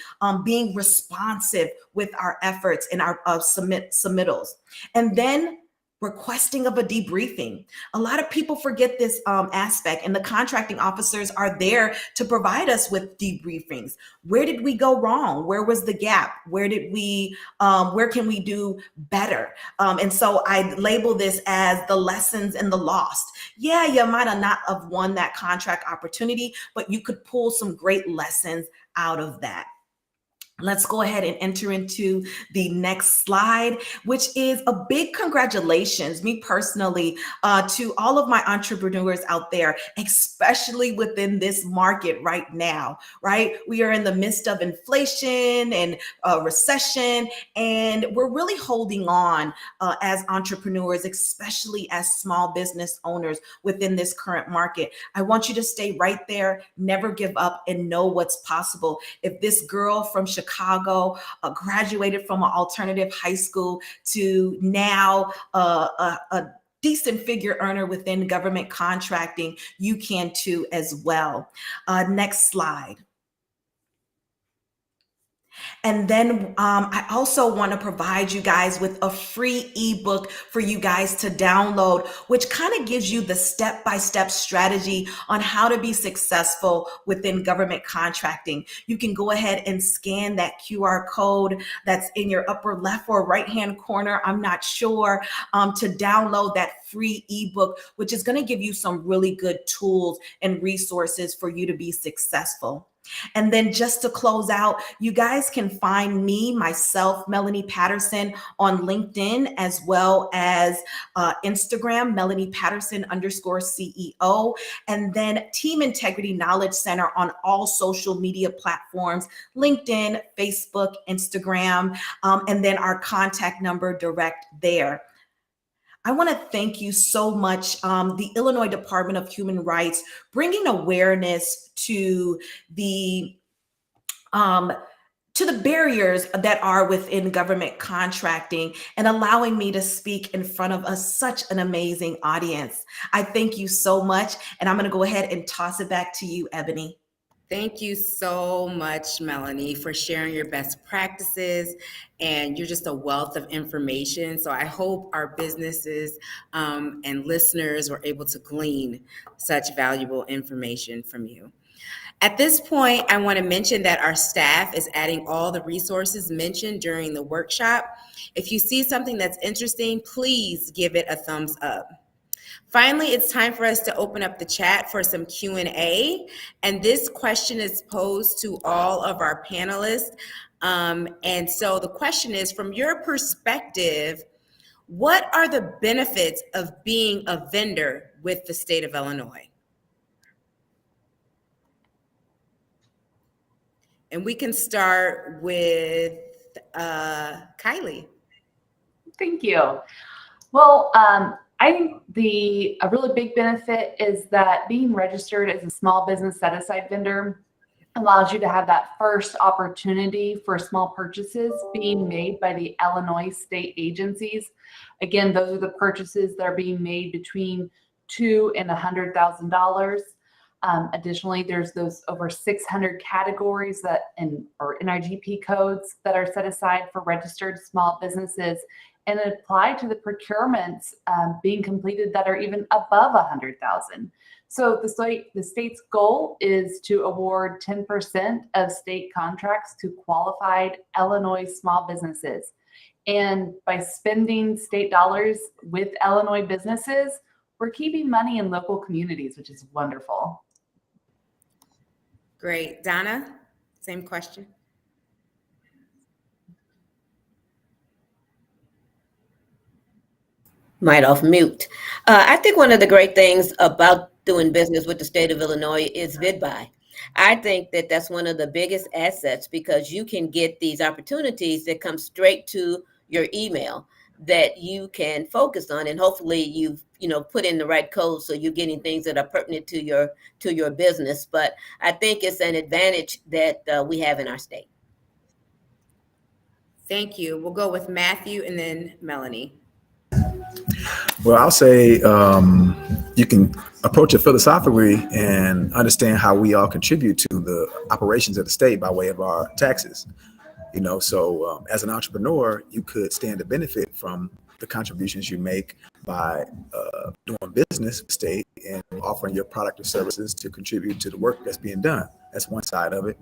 being responsive with our efforts and our submittals. And then requesting of a debriefing. A lot of people forget this aspect, and the contracting officers are there to provide us with debriefings. Where did we go wrong? Where was the gap? Where can we do better? And so I label this as the lessons and the lost. Yeah, you might have not have won that contract opportunity, but you could pull some great lessons out of that. Let's go ahead and enter into the next slide, which is a big congratulations, me personally, to all of my entrepreneurs out there, especially within this market right now, right? We are in the midst of inflation and recession, and we're really holding on as entrepreneurs, especially as small business owners within this current market. I want you to stay right there, never give up, and know what's possible. If this girl from Chicago graduated from an alternative high school to now a decent figure earner within government contracting, you can too as well. Next slide. And then I also want to provide you guys with a free ebook for you guys to download, which kind of gives you the step-by-step strategy on how to be successful within government contracting. You can go ahead and scan that QR code that's in your upper left or right-hand corner, I'm not sure, to download that free ebook, which is going to give you some really good tools and resources for you to be successful. And then just to close out, you guys can find me, myself, Melanie Patterson, on LinkedIn as well as Instagram, Melanie Patterson _CEO, and then Team Integrity Knowledge Center on all social media platforms, LinkedIn, Facebook, Instagram, and then our contact number direct there. I want to thank you so much, the Illinois Department of Human Rights, bringing awareness to the barriers that are within government contracting and allowing me to speak in front of such an amazing audience. I thank you so much, and I'm going to go ahead and toss it back to you, Ebony. Thank you so much, Melanie, for sharing your best practices, and you're just a wealth of information. So I hope our businesses and listeners were able to glean such valuable information from you. At this point, I want to mention that our staff is adding all the resources mentioned during the workshop. If you see something that's interesting, please give it a thumbs up. Finally, it's time for us to open up the chat for some Q&A. And this question is posed to all of our panelists. And so the question is, from your perspective, what are the benefits of being a vendor with the state of Illinois? And we can start with Kylie. Thank you. Well, I think a really big benefit is that being registered as a small business set-aside vendor allows you to have that first opportunity for small purchases being made by the Illinois state agencies. Again, those are the purchases that are being made between $2 and $100,000. Additionally, there's those over 600 categories or NRGP codes that are set aside for registered small businesses and apply to the procurements being completed that are even above 100,000. So the state's goal is to award 10% of state contracts to qualified Illinois small businesses. And by spending state dollars with Illinois businesses, we're keeping money in local communities, which is wonderful. Great. Donna, same question. Might off mute. I think one of the great things about doing business with the state of Illinois is VidBuy. I think that that's one of the biggest assets because you can get these opportunities that come straight to your email that you can focus on, and hopefully you've put in the right code so you're getting things that are pertinent to your business. But I think it's an advantage that we have in our state. Thank you. We'll go with Matthew and then Melanie. Well, I'll say you can approach it philosophically and understand how we all contribute to the operations of the state by way of our taxes. So as an entrepreneur, you could stand to benefit from the contributions you make by doing business with the state and offering your product or services to contribute to the work that's being done. That's one side of it.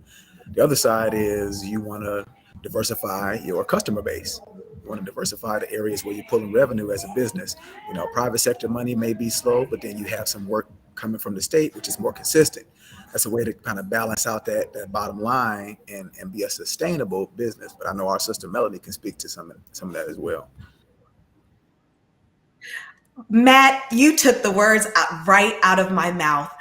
The other side is you want to diversify your customer base. You want to diversify the areas where you're pulling revenue as a business. Private sector money may be slow, but then you have some work coming from the state, which is more consistent. That's a way to kind of balance out that bottom line and be a sustainable business. But I know our sister Melanie can speak to some of that as well. Matt, you took the words right out of my mouth.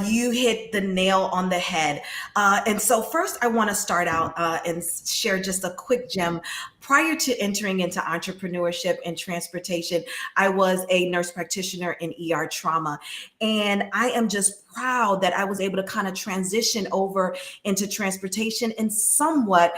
You hit the nail on the head. And so first I want to start out and share just a quick gem. Prior to entering into entrepreneurship and transportation, I was a nurse practitioner in ER trauma. And I am just proud that I was able to kind of transition over into transportation and somewhat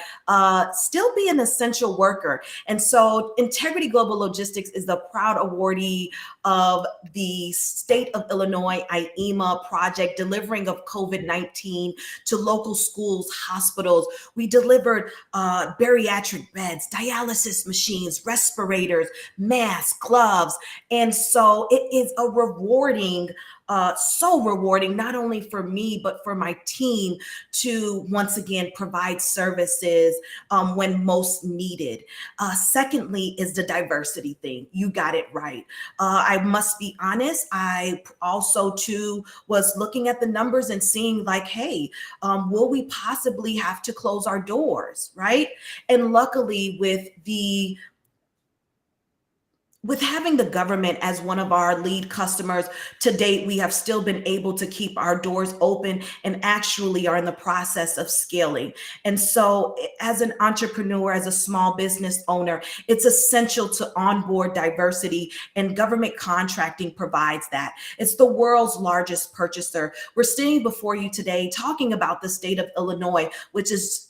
still be an essential worker. And so Integrity Global Logistics is the proud awardee of the State of Illinois IEMA project, delivering of COVID-19 to local schools, hospitals. We delivered bariatric beds, dialysis machines, respirators, masks, gloves. And so it is a rewarding, so rewarding, not only for me, but for my team to once again provide services when most needed. Secondly is the diversity thing. You got it right. I must be honest. I also too was looking at the numbers and seeing like, hey, will we possibly have to close our doors, right? And luckily with having the government as one of our lead customers to date, we have still been able to keep our doors open and actually are in the process of scaling. And so as an entrepreneur, as a small business owner, it's essential to onboard diversity, and government contracting provides that. It's the world's largest purchaser. We're standing before you today talking about the state of Illinois, which is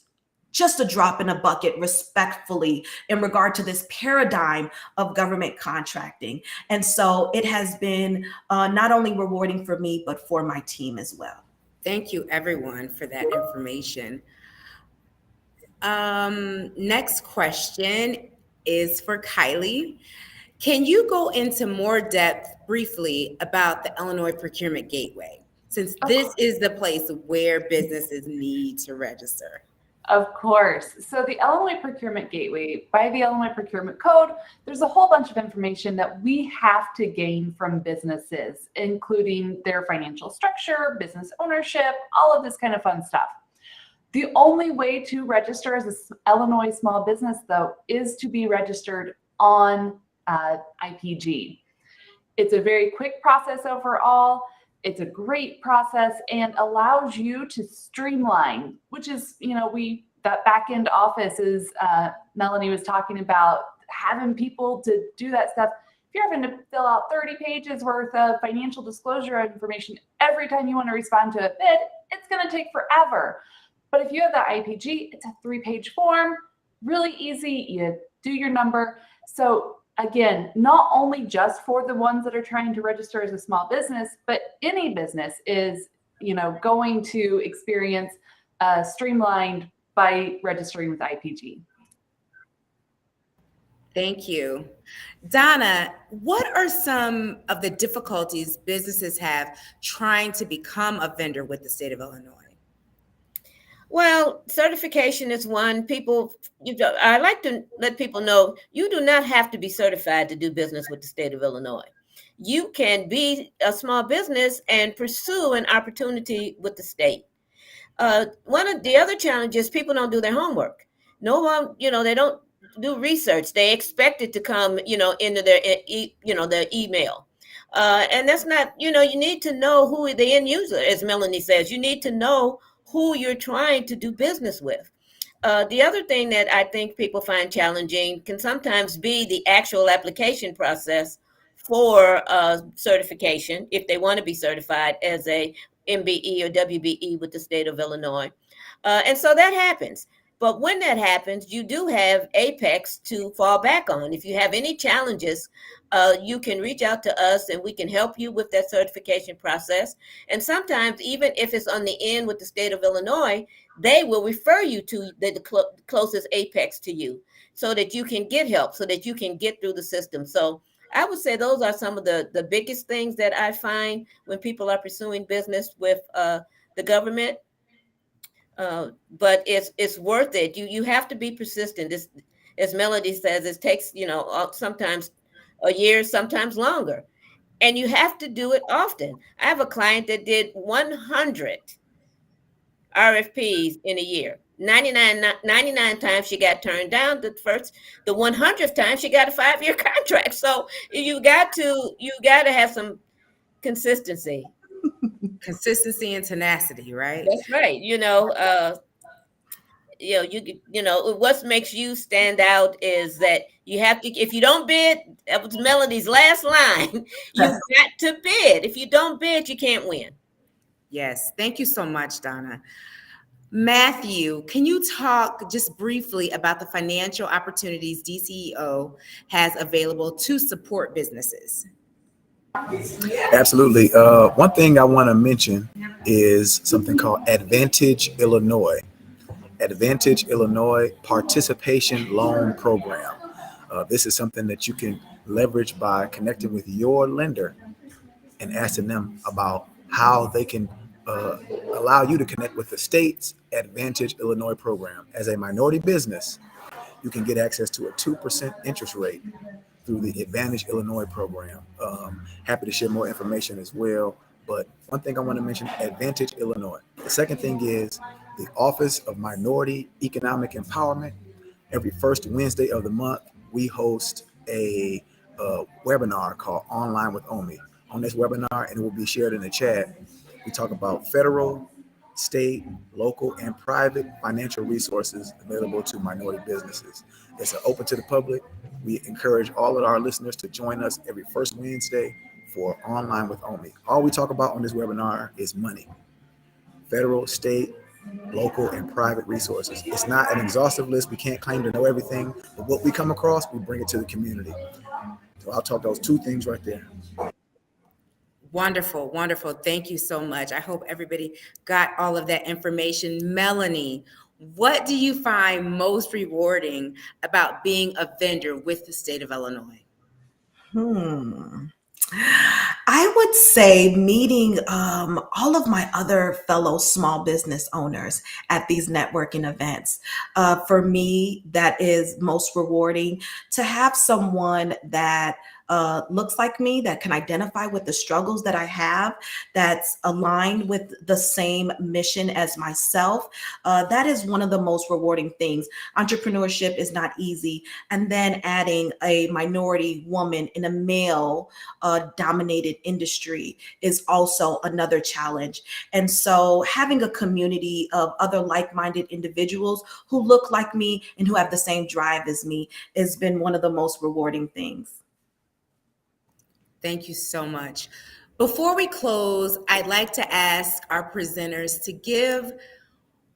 just a drop in a bucket, respectfully, in regard to this paradigm of government contracting. And so it has been not only rewarding for me, but for my team as well. Thank you, everyone, for that information. Next question is for Kylie. Can you go into more depth briefly about the Illinois Procurement Gateway, since this is the place where businesses need to register? Of course. So the Illinois Procurement Gateway, by the Illinois Procurement Code, there's a whole bunch of information that we have to gain from businesses, including their financial structure, business ownership, all of this kind of fun stuff. The only way to register as an Illinois small business, though, is to be registered on IPG. It's a very quick process overall. It's a great process and allows you to streamline, which is, that back end office is, Melanie was talking about having people to do that stuff. If you're having to fill out 30 pages worth of financial disclosure information every time you want to respond to a bid, it's going to take forever. But if you have that IPG, it's a 3-page form, really easy. You do your number. So again, not only just for the ones that are trying to register as a small business, but any business is, going to experience streamlined by registering with IPG. Thank you. Donna, what are some of the difficulties businesses have trying to become a vendor with the state of Illinois? Well, certification is one. I like to let people know you do not have to be certified to do business with the state of Illinois. You can be a small business and pursue an opportunity with the state. One of the other challenges, people don't do their homework. No one, they don't do research. They expect it to come, into their email. And that's not, you need to know who the end user, as Melanie says. You need to know who you're trying to do business with. The other thing that I think people find challenging can sometimes be the actual application process for certification, if they want to be certified as a MBE or WBE with the state of Illinois. And so that happens. But when that happens, you do have Apex to fall back on. If you have any challenges, you can reach out to us and we can help you with that certification process. And sometimes, even if it's on the end with the state of Illinois, they will refer you to the closest Apex to you so that you can get help, so that you can get through the system. So I would say those are some of the biggest things that I find when people are pursuing business with the government. But it's worth it. You have to be persistent. This, as Melody says, it takes, sometimes a year, sometimes longer. And you have to do it often. I have a client that did 100 RFPs in a year. 99 times she got turned down. The 100th time she got a 5-year contract. So you got to have some consistency. Consistency and tenacity, right? That's right. What makes you stand out is that you have to, if you don't bid, that was Melody's last line. You've got to bid. If you don't bid, you can't win. Yes. Thank you so much, Donna. Matthew, can you talk just briefly about the financial opportunities DCEO has available to support businesses? Absolutely. One thing I want to mention is something called Advantage Illinois. Advantage Illinois Participation Loan Program. This is something that you can leverage by connecting with your lender and asking them about how they can allow you to connect with the state's Advantage Illinois program. As a minority business, you can get access to a 2% interest rate through the Advantage Illinois program. Happy to share more information as well. But one thing I want to mention, Advantage Illinois. The second thing is the Office of Minority Economic Empowerment. Every first Wednesday of the month, we host a webinar called Online with OMI. On this webinar, and it will be shared in the chat, we talk about federal, state, local, and private financial resources available to minority businesses. It's open to the public. We encourage all of our listeners to join us every first Wednesday for Online with OMI. All we talk about on this webinar is money, federal, state, local, and private resources. It's not an exhaustive list. We can't claim to know everything, but what we come across, we bring it to the community. So I'll talk those two things right there. Wonderful, wonderful. Thank you so much. I hope everybody got all of that information. Melanie, what do you find most rewarding about being a vendor with the state of Illinois? I would say meeting all of my other fellow small business owners at these networking events. For me, that is most rewarding to have someone that looks like me, that can identify with the struggles that I have, that's aligned with the same mission as myself. That is one of the most rewarding things. Entrepreneurship is not easy. And then adding a minority woman in a male dominated industry is also another challenge. And so having a community of other like-minded individuals who look like me and who have the same drive as me has been one of the most rewarding things. Thank you so much. Before we close, I'd like to ask our presenters to give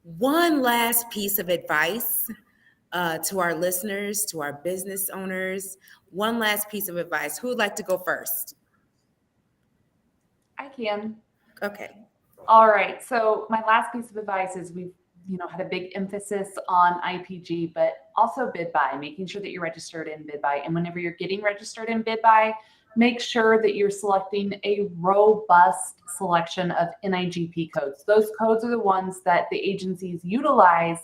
one last piece of advice to our listeners, to our business owners. One last piece of advice. Who would like to go first? I can. Okay. All right. So my last piece of advice is we've had a big emphasis on IPG, but also bid buy, making sure that you're registered in bid buy. And whenever you're getting registered in bid buy, make sure that you're selecting a robust selection of NIGP codes. Those codes are the ones that the agencies utilize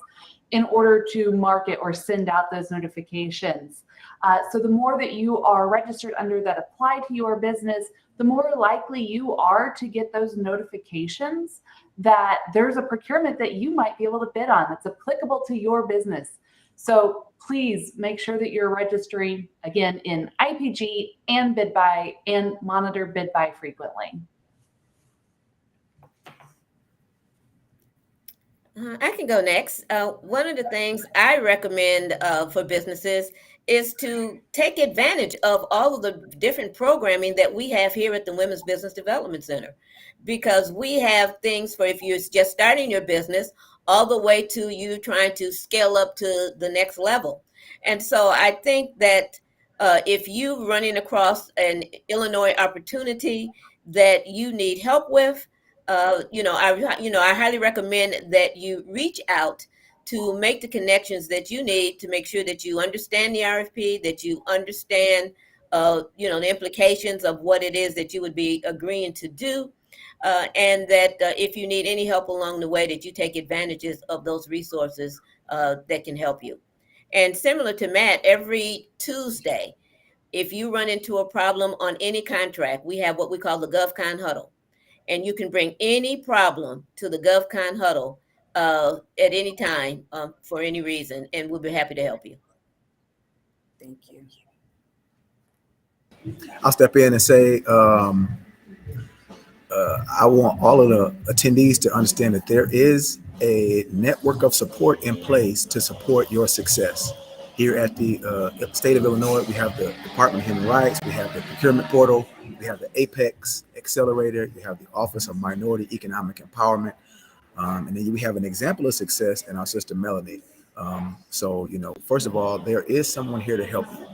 in order to market or send out those notifications. So the more that you are registered under that apply to your business, the more likely you are to get those notifications that there's a procurement that you might be able to bid on that's applicable to your business. So please make sure that you're registering again in IPG and bid buy, and monitor bid buy frequently. I can go next. One of the things I recommend for businesses is to take advantage of all of the different programming that we have here at the Women's Business Development Center, because we have things for if you're just starting your business all the way to you trying to scale up to the next level. And so I think that if you're running across an Illinois opportunity that you need help with, I highly recommend that you reach out to make the connections that you need to make sure that you understand the RFP, that you understand, the implications of what it is that you would be agreeing to do, and that if you need any help along the way, that you take advantages of those resources that can help you. And similar to Matt, every Tuesday, if you run into a problem on any contract, we have what we call the GovCon Huddle, and you can bring any problem to the GovCon Huddle at any time for any reason, and we'll be happy to help you. Thank you. I'll step in and say, I want all of the attendees to understand that there is a network of support in place to support your success. Here at the state of Illinois, we have the Department of Human Rights, we have the procurement portal, we have the Apex Accelerator, we have the Office of Minority Economic Empowerment, and then we have an example of success in our sister Melanie. So, first of all, there is someone here to help you.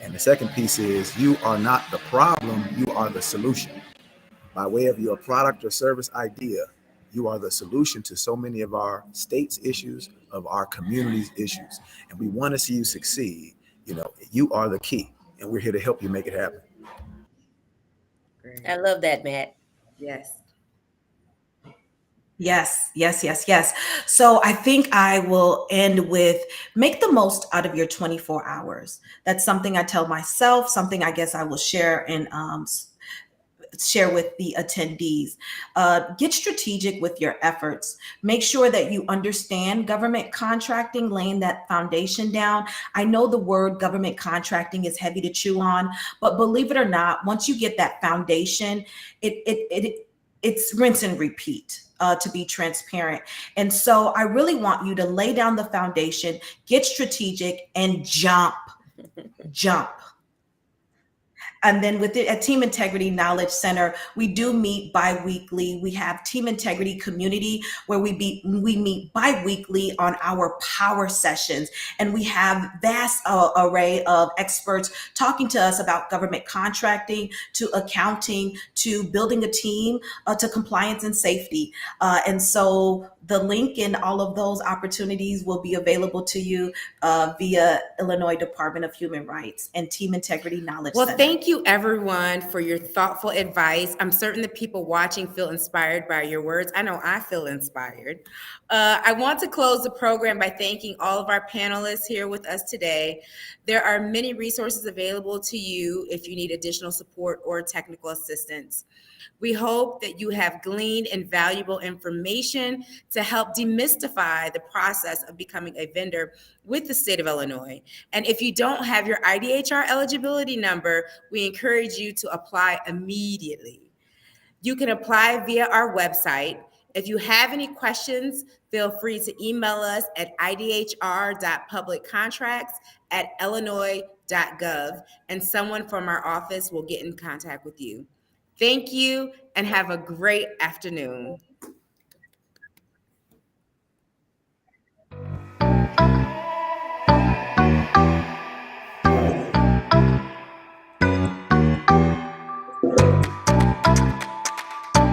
And the second piece is you are not the problem, you are the solution. By way of your product or service idea, you are the solution to so many of our state's issues, of our community's issues. And we want to see you succeed. You are the key, and we're here to help you make it happen. Great. I love that, Matt. Yes. Yes, yes, yes, yes. So I think I will end with make the most out of your 24 hours. That's something I tell myself, something I guess I will share and share with the attendees. Get strategic with your efforts. Make sure that you understand government contracting, laying that foundation down. I know the word government contracting is heavy to chew on, but believe it or not, once you get that foundation, it's rinse and repeat. To be transparent. And so I really want you to lay down the foundation, get strategic, and jump. And then with it at Team Integrity Knowledge Center, we do meet bi-weekly. We have Team Integrity Community where we meet bi-weekly on our power sessions. And we have vast array of experts talking to us about government contracting, to accounting, to building a team, to compliance and safety. And so the link in all of those opportunities will be available to you via Illinois Department of Human Rights and Team Integrity Knowledge Center. Well, thank you everyone for your thoughtful advice. I'm certain that people watching feel inspired by your words. I know I feel inspired. I want to close the program by thanking all of our panelists here with us today. There are many resources available to you if you need additional support or technical assistance. We hope that you have gleaned invaluable information to help demystify the process of becoming a vendor with the state of Illinois. And if you don't have your IDHR eligibility number, we encourage you to apply immediately. You can apply via our website. If you have any questions, feel free to email us at idhr.publiccontracts@illinois.gov, and someone from our office will get in contact with you. Thank you and have a great afternoon.